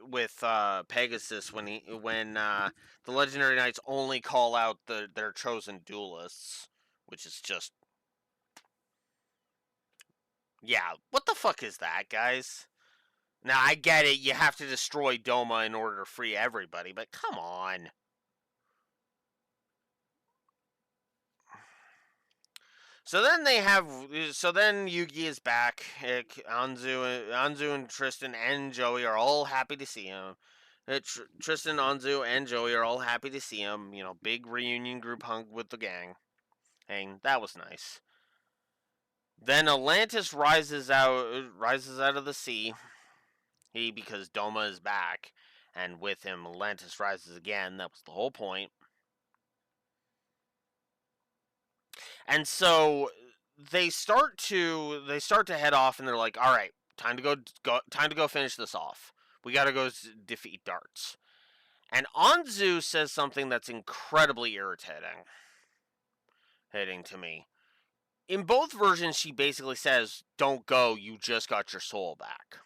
Pegasus when the Legendary Knights only call out their chosen duelists, which is just, yeah. What the fuck is that, guys? Now I get it. You have to destroy Doma in order to free everybody, but come on. So then Yugi is back. Anzu and Tristan and Joey are all happy to see him. Tristan, Anzu, and Joey are all happy to see him. Big reunion group hung with the gang. And that was nice. Then Atlantis rises out of the sea. Because Doma is back, and with him Atlantis rises again. That was the whole point. And so they start to head off, and they're like, "All right, time to go finish this off. We got to go defeat Dartz." And Anzu says something that's incredibly irritating to me. In both versions, she basically says, "Don't go. You just got your soul back."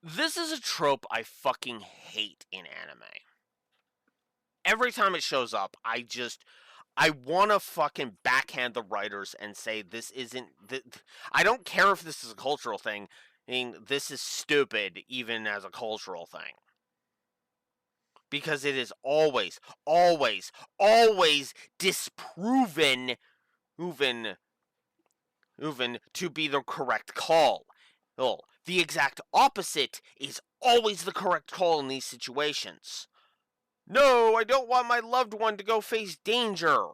This is a trope I fucking hate in anime. Every time it shows up, I want to fucking backhand the writers and say this isn't. I don't care if this is a cultural thing. I mean, this is stupid, even as a cultural thing. Because it is always, always, always disproven to be the correct call. Well, the exact opposite is always the correct call in these situations. No, I don't want my loved one to go face danger.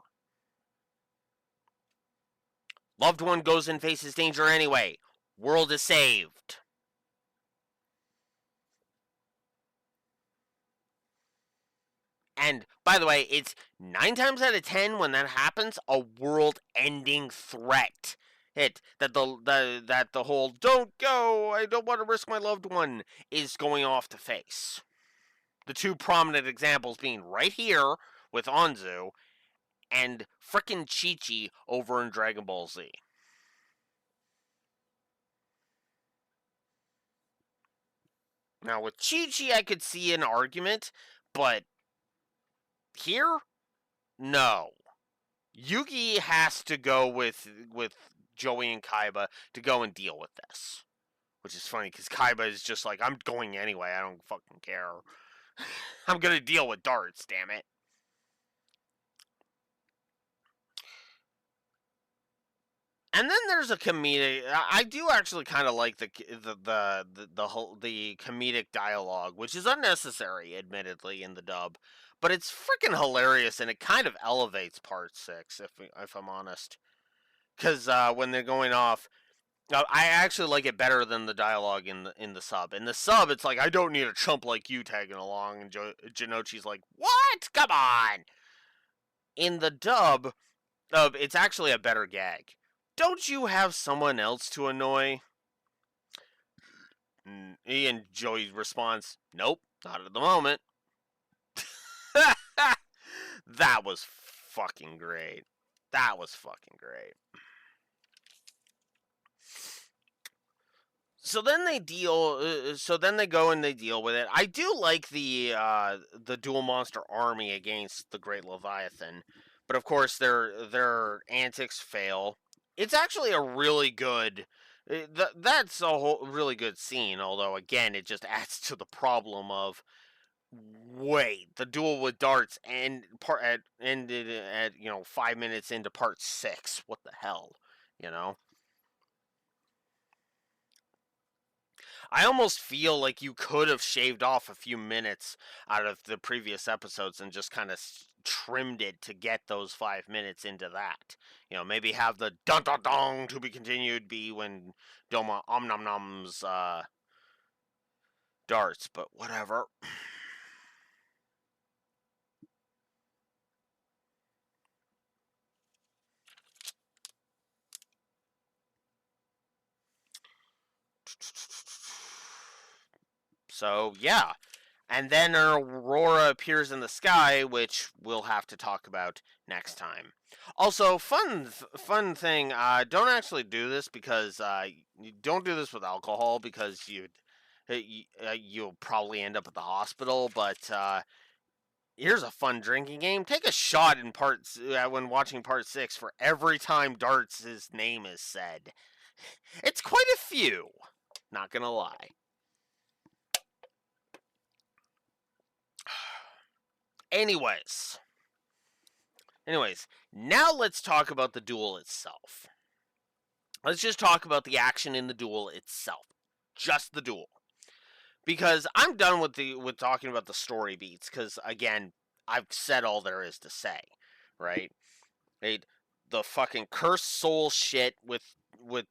Loved one goes and faces danger anyway. World is saved. And, by the way, it's 9 times out of 10 when that happens, a world-ending threat. That the whole "don't go, I don't want to risk my loved one" is going off to face. The two prominent examples being right here with Anzu and frickin' Chi-Chi over in Dragon Ball Z. Now with Chi-Chi I could see an argument, but here, no. Yugi has to go with Joey and Kaiba to go and deal with this. Which is funny, because Kaiba is just like, I'm going anyway, I don't fucking care. I'm gonna deal with Dartz, damn it. And then there's a comedic. I do actually kind of like the comedic dialogue, which is unnecessary, admittedly, in the dub, but it's freaking hilarious, and it kind of elevates Part 6, if I'm honest. Because when they're going off, I actually like it better than the dialogue in the sub. In the sub, it's like, I don't need a chump like you tagging along, and Jinochi's like, what? Come on! In the dub, it's actually a better gag. Don't you have someone else to annoy? And Joey responds, nope. Not at the moment. That was fucking great. That was fucking great. So then they deal. So then they go and they deal with it. I do like the dual monster army against the Great Leviathan, but of course their antics fail. It's actually a really good. That's a really good scene. Although again, it just adds to the problem of wait, the duel with Dartz ended at 5 minutes into part 6. What the hell, you know? I almost feel like you could have shaved off a few minutes out of the previous episodes and just kind of trimmed it to get those 5 minutes into that. Maybe have the dun dun dong to be continued be when Doma Om Nom Nom's Dartz, but whatever. So, yeah. And then an aurora appears in the sky, which we'll have to talk about next time. Also, fun thing. Don't actually do this because you don't do this with alcohol because you'll probably end up at the hospital. But here's a fun drinking game. Take a shot in when watching part 6 for every time Dart's name is said. It's quite a few. Not gonna lie. Anyways, now let's talk about the duel itself. Let's just talk about the action in the duel itself. Just the duel. Because I'm done with talking about the story beats because again, I've said all there is to say, right? The fucking cursed soul shit with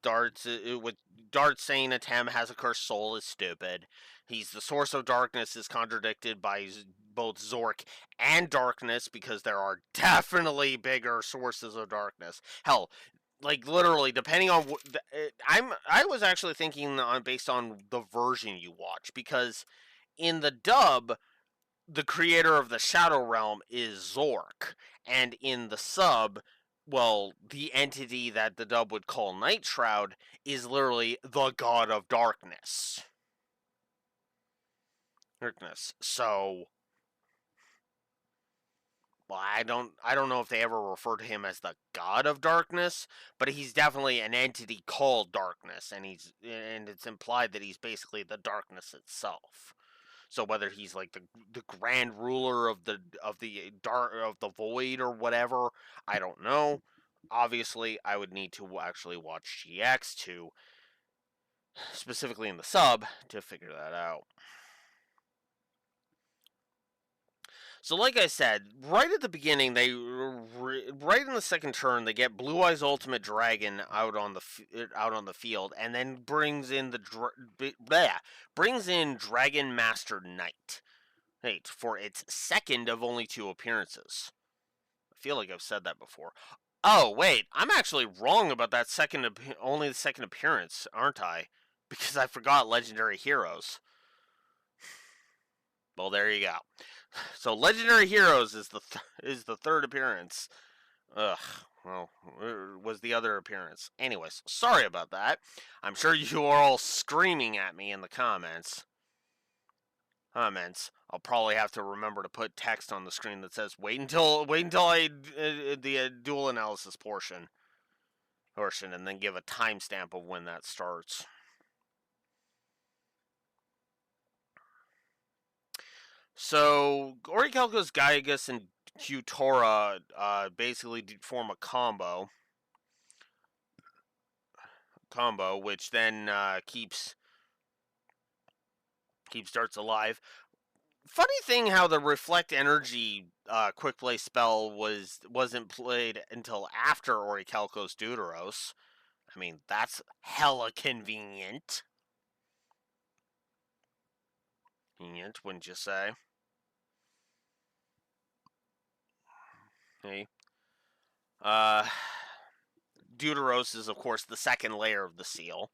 Dartz with Dartz saying Atem has a cursed soul is stupid. He's the source of darkness is contradicted by both Zork and darkness because there are definitely bigger sources of darkness. Hell, like literally, depending on I was actually thinking on based on the version you watch because in the dub the creator of the Shadow Realm is Zork, and in the sub, well, the entity that the dub would call Night Shroud is literally the god of darkness. So, well, I don't know if they ever refer to him as the god of darkness, but he's definitely an entity called darkness, and it's implied that he's basically the darkness itself. So whether he's like the grand ruler of the void or whatever, I don't know. Obviously, I would need to actually watch GX to specifically in the sub to figure that out. So, like I said, right at the beginning, right in the second turn, they get Blue Eyes Ultimate Dragon out on the field, and then brings in Dragon Master Knight. For its second of only 2 appearances. I feel like I've said that before. Oh wait, I'm actually wrong about that only the second appearance, aren't I? Because I forgot Legendary Heroes. Well, there you go. So Legendary Heroes is the third appearance. Ugh. Well, was the other appearance. Anyways, sorry about that. I'm sure you are all screaming at me in the comments. I'll probably have to remember to put text on the screen that says wait until I the dual analysis portion, and then give a timestamp of when that starts. So Orichalcos, Gygus, and Qtora basically form a combo, which then keeps Dartz alive. Funny thing how the reflect energy quick play spell wasn't played until after Orichalcos Deuteros. I mean, that's hella convenient. Convenient, wouldn't you say? Hey. Deuteros is, of course, the second layer of the seal.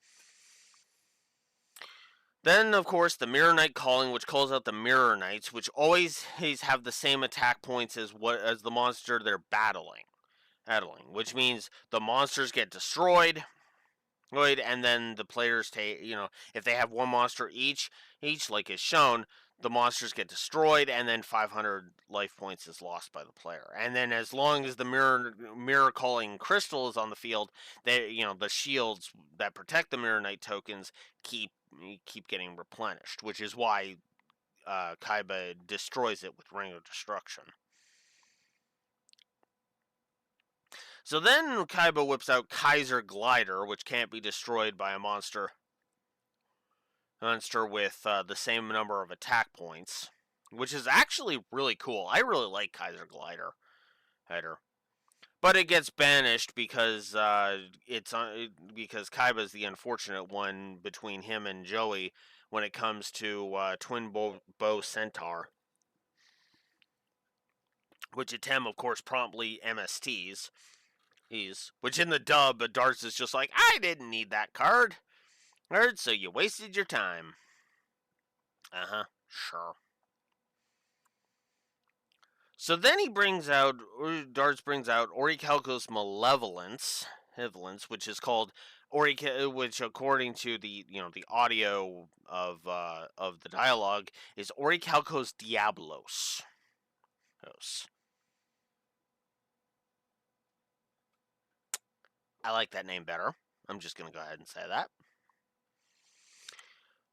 Then, of course, the Mirror Knight calling, which calls out the Mirror Knights, which always have the same attack points as the monster they're battling, which means the monsters get destroyed, and then the players take, if they have one monster each like is shown, the monsters get destroyed, and then 500 life points is lost by the player. And then, as long as the mirror calling crystal is on the field, the shields that protect the Mirror Knight tokens keep getting replenished, which is why Kaiba destroys it with Ring of Destruction. So then Kaiba whips out Kaiser Glider, which can't be destroyed by a monster with the same number of attack points, which is actually really cool. I really like Kaiser Glider. But it gets banished because because Kaiba's the unfortunate one between him and Joey when it comes to Twin Bow Centaur, which Atem, of course, promptly MSTs. Which in the dub, Dartz is just like, I didn't need that card, so you wasted your time. Sure. So then Dartz brings out Orichalcos Malevolence, which is called which according to the the audio of the dialogue is Orichalcos Diablos. I like that name better. I'm just going to go ahead and say that.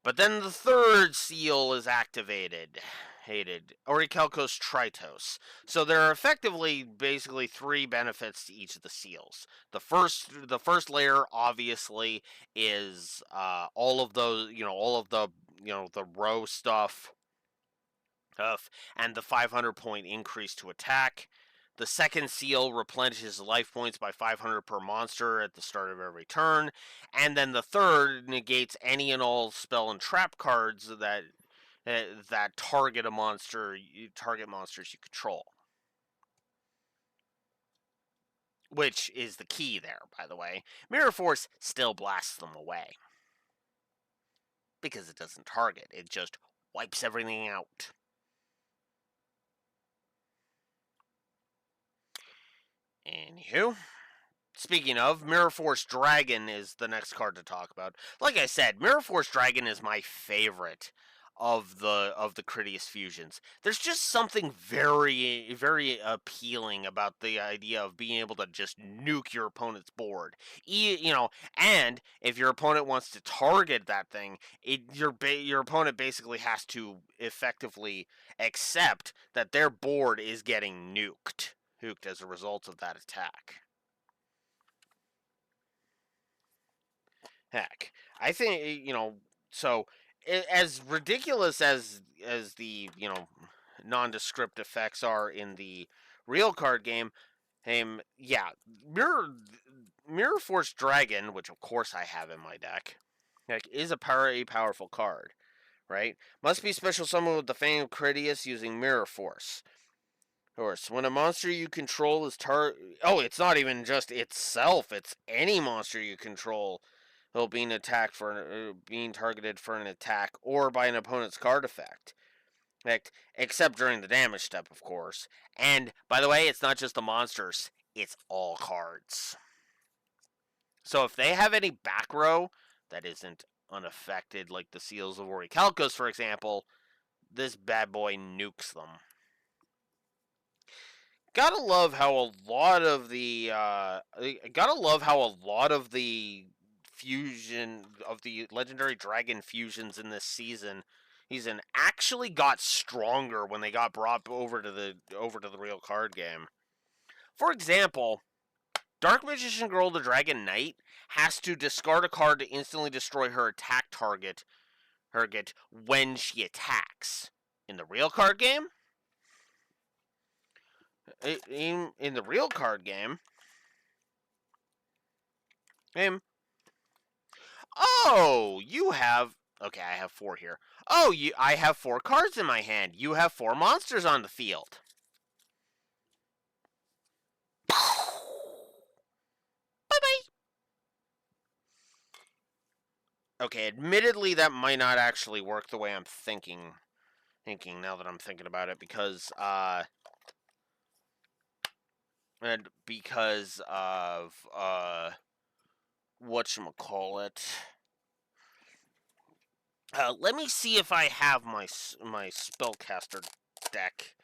But then the third seal is activated. Orichalcos Tritos. So there are effectively basically three benefits to each of the seals. The first layer obviously is all of those, all of the row stuff, and the 500 point increase to attack. The second seal replenishes life points by 500 per monster at the start of every turn. And then the third negates any and all spell and trap cards that target monsters you control. Which is the key there, by the way. Mirror Force still blasts them away. Because it doesn't target, it just wipes everything out. Anywho, speaking of, Mirror Force Dragon is the next card to talk about. Like I said, Mirror Force Dragon is my favorite of the Critias fusions. There's just something very, very appealing about the idea of being able to just nuke your opponent's board. And if your opponent wants to target that thing, your opponent basically has to effectively accept that their board is getting nuked as a result of that attack. Heck, I think so as ridiculous as the nondescript effects are in the real card game, yeah, Mirror Force Dragon, which of course I have in my deck, is a powerful card, right? Must be special summon with the Fang of Critias using Mirror Force. Of course, when a monster you control is it's not even just itself; it's any monster you control being targeted for an attack or by an opponent's card effect. Except during the damage step, of course. And by the way, it's not just the monsters; it's all cards. So if they have any back row that isn't unaffected, like the Seals of Orichalcos, for example, this bad boy nukes them. Gotta love how a lot of the fusion of the legendary dragon fusions in this season actually got stronger when they got brought over to the real card game. For example, Dark Magician Girl the Dragon Knight has to discard a card to instantly destroy her attack target when she attacks. In the real card game, in the real card game, oh, you have... Okay, I have 4 here. Oh, I have 4 cards in my hand. You have 4 monsters on the field. Bye-bye. Okay, admittedly, that might not actually work the way I'm thinking now that I'm thinking about it, because of whatchamacallit. Let me see if I have my spellcaster deck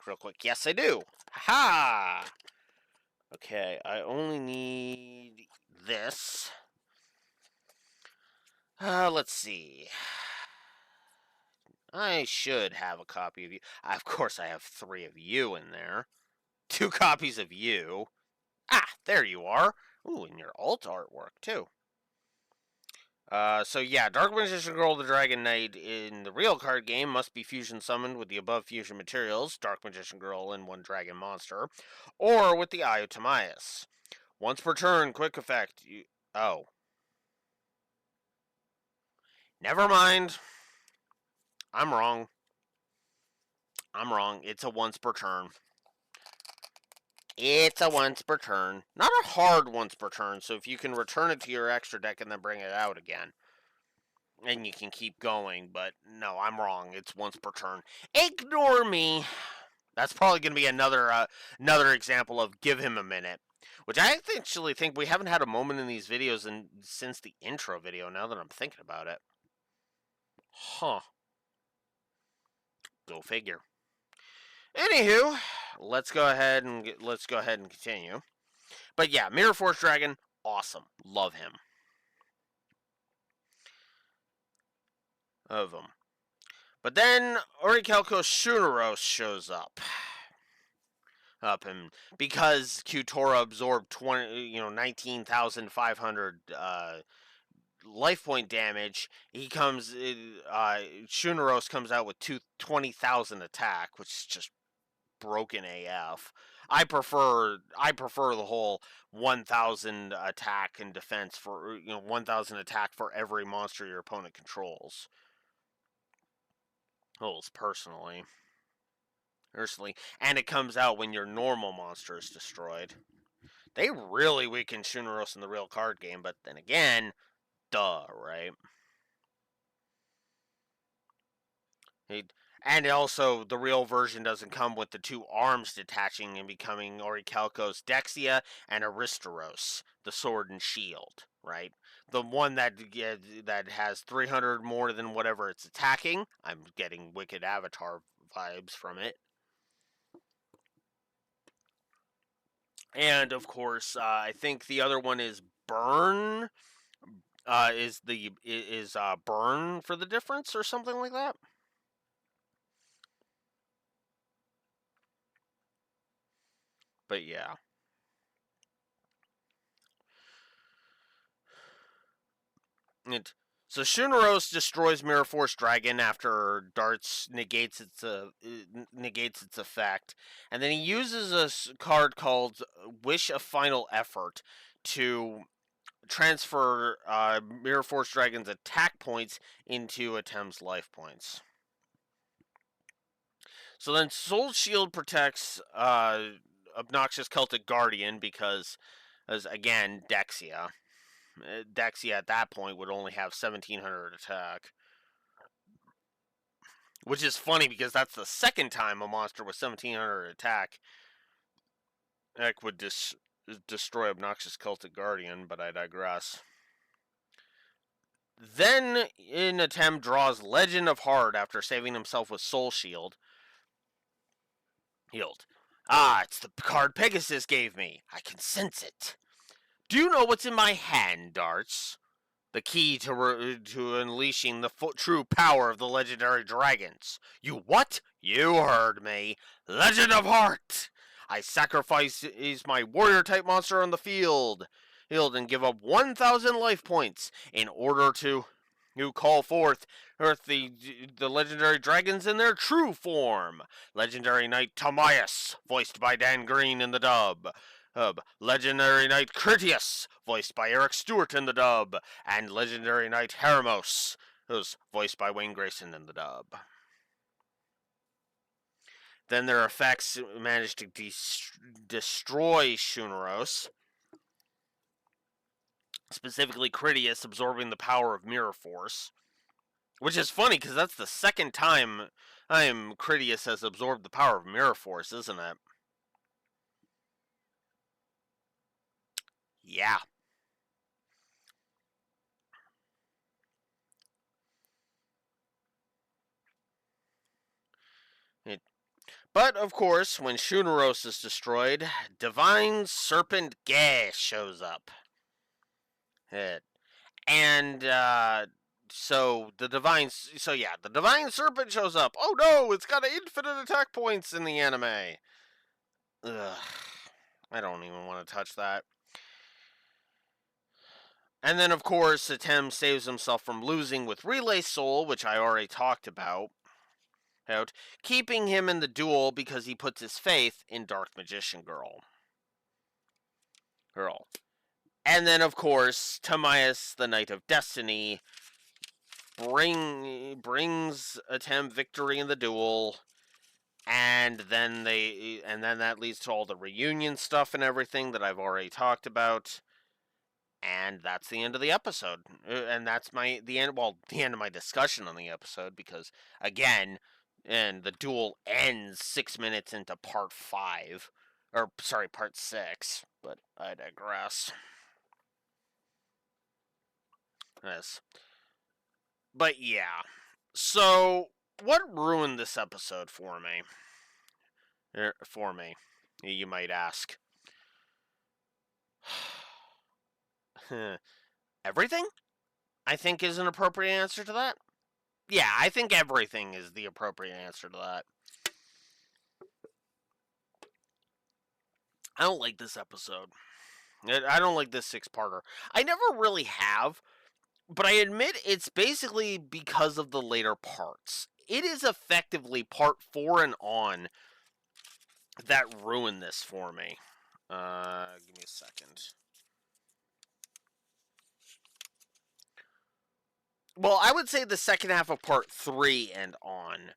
real quick. Yes, I do. Ha! Okay, I only need this. Let's see. I should have a copy of you. Of course, I have 3 of you in there. 2 copies of you. Ah, there you are. Ooh, and your alt artwork, too. So yeah, Dark Magician Girl, the Dragon Knight in the real card game must be fusion summoned with the above fusion materials, Dark Magician Girl and 1 Dragon Monster, or with the Eye of Timaeus. Once per turn, quick effect. Oh. Never mind. I'm wrong. It's a once per turn. It's a once per turn. Not a hard once per turn, so if you can return it to your extra deck and then bring it out again. And you can keep going, but no, I'm wrong. It's once per turn. Ignore me. That's probably going to be another example of give him a minute. Which I actually think we haven't had a moment in these videos since the intro video, now that I'm thinking about it. Huh. Go figure. Anywho, let's go ahead and continue. But yeah, Mirror Force Dragon, awesome. Love him. Of him. But then Orichalcos Shuneros shows up. And because Qtora absorbed 19,500 life point damage, Shuneros comes out with 20,000 attack, which is just broken AF. I prefer the whole 1,000 attack and defense for 1,000 attack for every monster your opponent controls. Personally, and it comes out when your normal monster is destroyed. They really weaken Shuneros in the real card game, but then again, duh, right? And also, the real version doesn't come with the 2 arms detaching and becoming Orichalcos Dexia and Aristeros, the sword and shield, right? The one that has 300 more than whatever it's attacking. I'm getting Wicked Avatar vibes from it. And of course, I think the other one is Burn. Is Burn for the difference or something like that? But yeah. So Shuneros destroys Mirror Force Dragon after Dartz negates its effect, and then he uses a card called Wish of Final Effort to transfer Mirror Force Dragon's attack points into Atem's life points. So then Soul Shield protects Obnoxious Celtic Guardian because, as again, Dexia. Dexia at that point would only have 1,700 attack. Which is funny because that's the second time a monster with 1,700 attack would destroy Obnoxious Celtic Guardian, but I digress. Then Atem draws Legend of Heart after saving himself with Soul Shield. Healed. Ah, it's the card Pegasus gave me. I can sense it. Do you know what's in my hand, Dartz? The key to unleashing the true power of the legendary dragons. You what? You heard me. Legend of Heart! I sacrifice my warrior type monster on the field and give up 1,000 life points in order to call forth the legendary dragons in their true form. Legendary Knight Timaeus, voiced by Dan Green in the dub. Legendary Knight Critias, voiced by Eric Stewart in the dub, and Legendary Knight Hermos, who's voiced by Wayne Grayson in the dub. Then their effects manage to destroy Shuneros. specifically Critias absorbing the power of Mirror Force. Which is funny, because that's the second time Critias has absorbed the power of Mirror Force, isn't it? Yeah. It, but, of course, when Shuneros is destroyed, Divine Serpent Gas shows up. It, and, the Divine Serpent shows up. Oh no, it's got infinite attack points in the anime. Ugh. I don't even want to touch that. And then, of course, Atem saves himself from losing with Relay Soul, which I already talked about, keeping him in the duel because he puts his faith in Dark Magician Girl. And then, of course, Timaeus, the Knight of Destiny, brings Atem victory in the duel, and then that leads to all the reunion stuff and everything that I've already talked about. And that's the end of the episode. And that's the end of my discussion on the episode, because again, and the duel ends 6 minutes into part 5, or sorry, part 6, but I digress. Yes. But yeah. So, what ruined this episode for me? You might ask. Everything? I think is an appropriate answer to that. Yeah, I think everything is the appropriate answer to that. I don't like this episode. I don't like this 6-parter. I never really have, but I admit it's basically because of the later parts. It is effectively part 4 and on that ruined this for me. Give me a second. Well, I would say the second half of part 3 and on.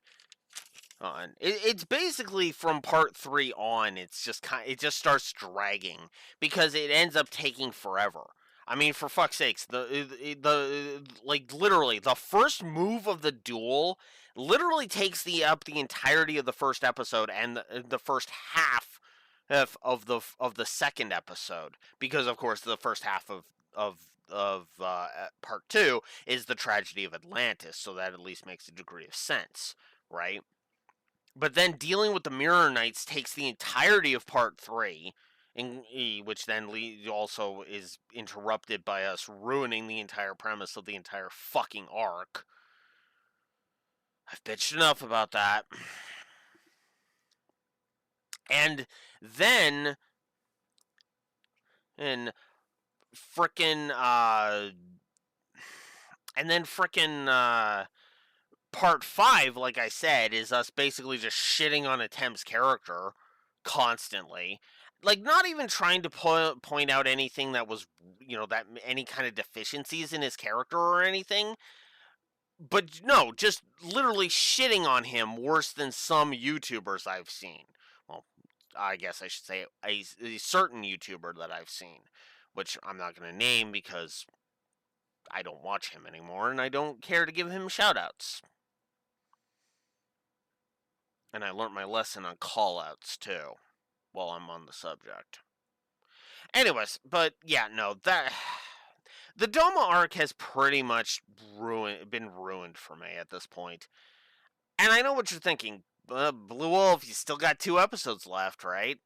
It's basically from part 3 on. It just starts dragging because it ends up taking forever. I mean, for fuck's sakes, literally the first move of the duel literally takes the entirety of the first episode and the first half of the second episode, because of course the first half of part 2 is the Tragedy of Atlantis, so that at least makes a degree of sense, right? But then dealing with the Mirror Knights takes the entirety of part 3, which then also is interrupted by us ruining the entire premise of the entire fucking arc. I've bitched enough about that. And then, and frickin', part 5, like I said, is us basically just shitting on Atem's character constantly. Like, not even trying to point out anything that was, that any kind of deficiencies in his character or anything. But no, just literally shitting on him worse than some YouTubers I've seen. Well, I guess I should say a certain YouTuber that I've seen, which I'm not going to name because I don't watch him anymore and I don't care to give him shoutouts. And I learned my lesson on callouts too, while I'm on the subject. Anyways, but yeah, no, that the Doma arc has pretty much been ruined for me at this point. And I know what you're thinking. Blue Wolf, you still got 2 episodes left, right?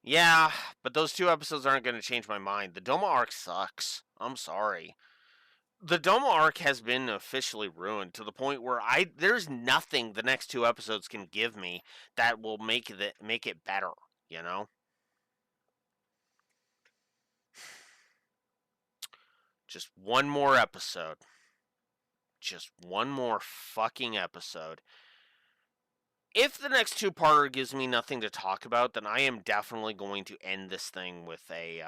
Yeah, but those 2 episodes aren't going to change my mind. The Doma arc sucks. I'm sorry. The Doma arc has been officially ruined to the point where there's nothing the next 2 episodes can give me that will make it better, you know? Just one more episode. Just one more fucking episode. If the next 2-parter gives me nothing to talk about, then I am definitely going to end this thing with a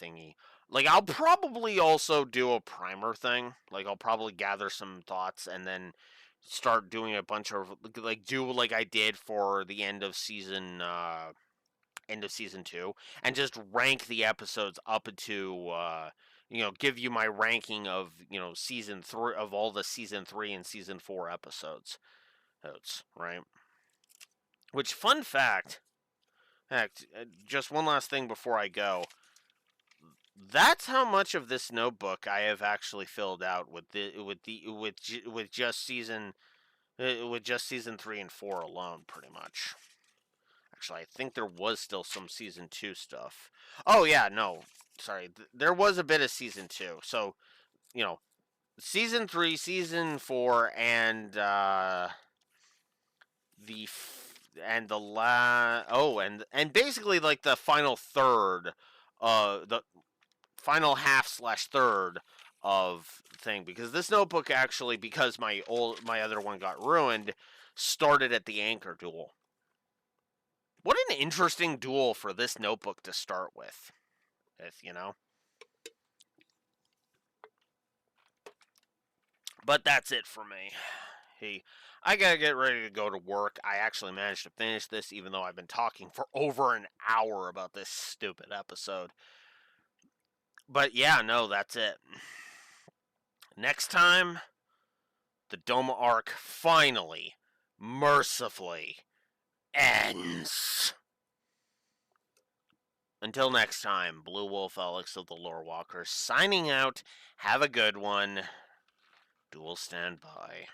thingy. Like, I'll probably also do a primer thing. Like, I'll probably gather some thoughts and then start doing a bunch of, do like I did for the end of season 2, and just rank the episodes up to give you my ranking of season 3 of all the season 3 and season 4 episodes. Right. Which, fun fact, just one last thing before I go. That's how much of this notebook I have actually filled out with just season 3 and 4 alone, pretty much. Actually, I think there was still some season 2 stuff. Oh yeah, no, sorry, there was a bit of season 2. So season 3, season 4, and the and the and basically like the final third, the final half/third of thing, because this notebook actually, because my other one got ruined, started at the Anchor Duel. What an interesting duel for this notebook to start with, But that's it for me. Hey, I gotta get ready to go to work. I actually managed to finish this, even though I've been talking for over an hour about this stupid episode. But yeah, no, that's it. Next time, the Doma arc finally, mercifully, ends. Until next time, Blue Wolf Alex of the Lore Walkers signing out. Have a good one. Duel stand by.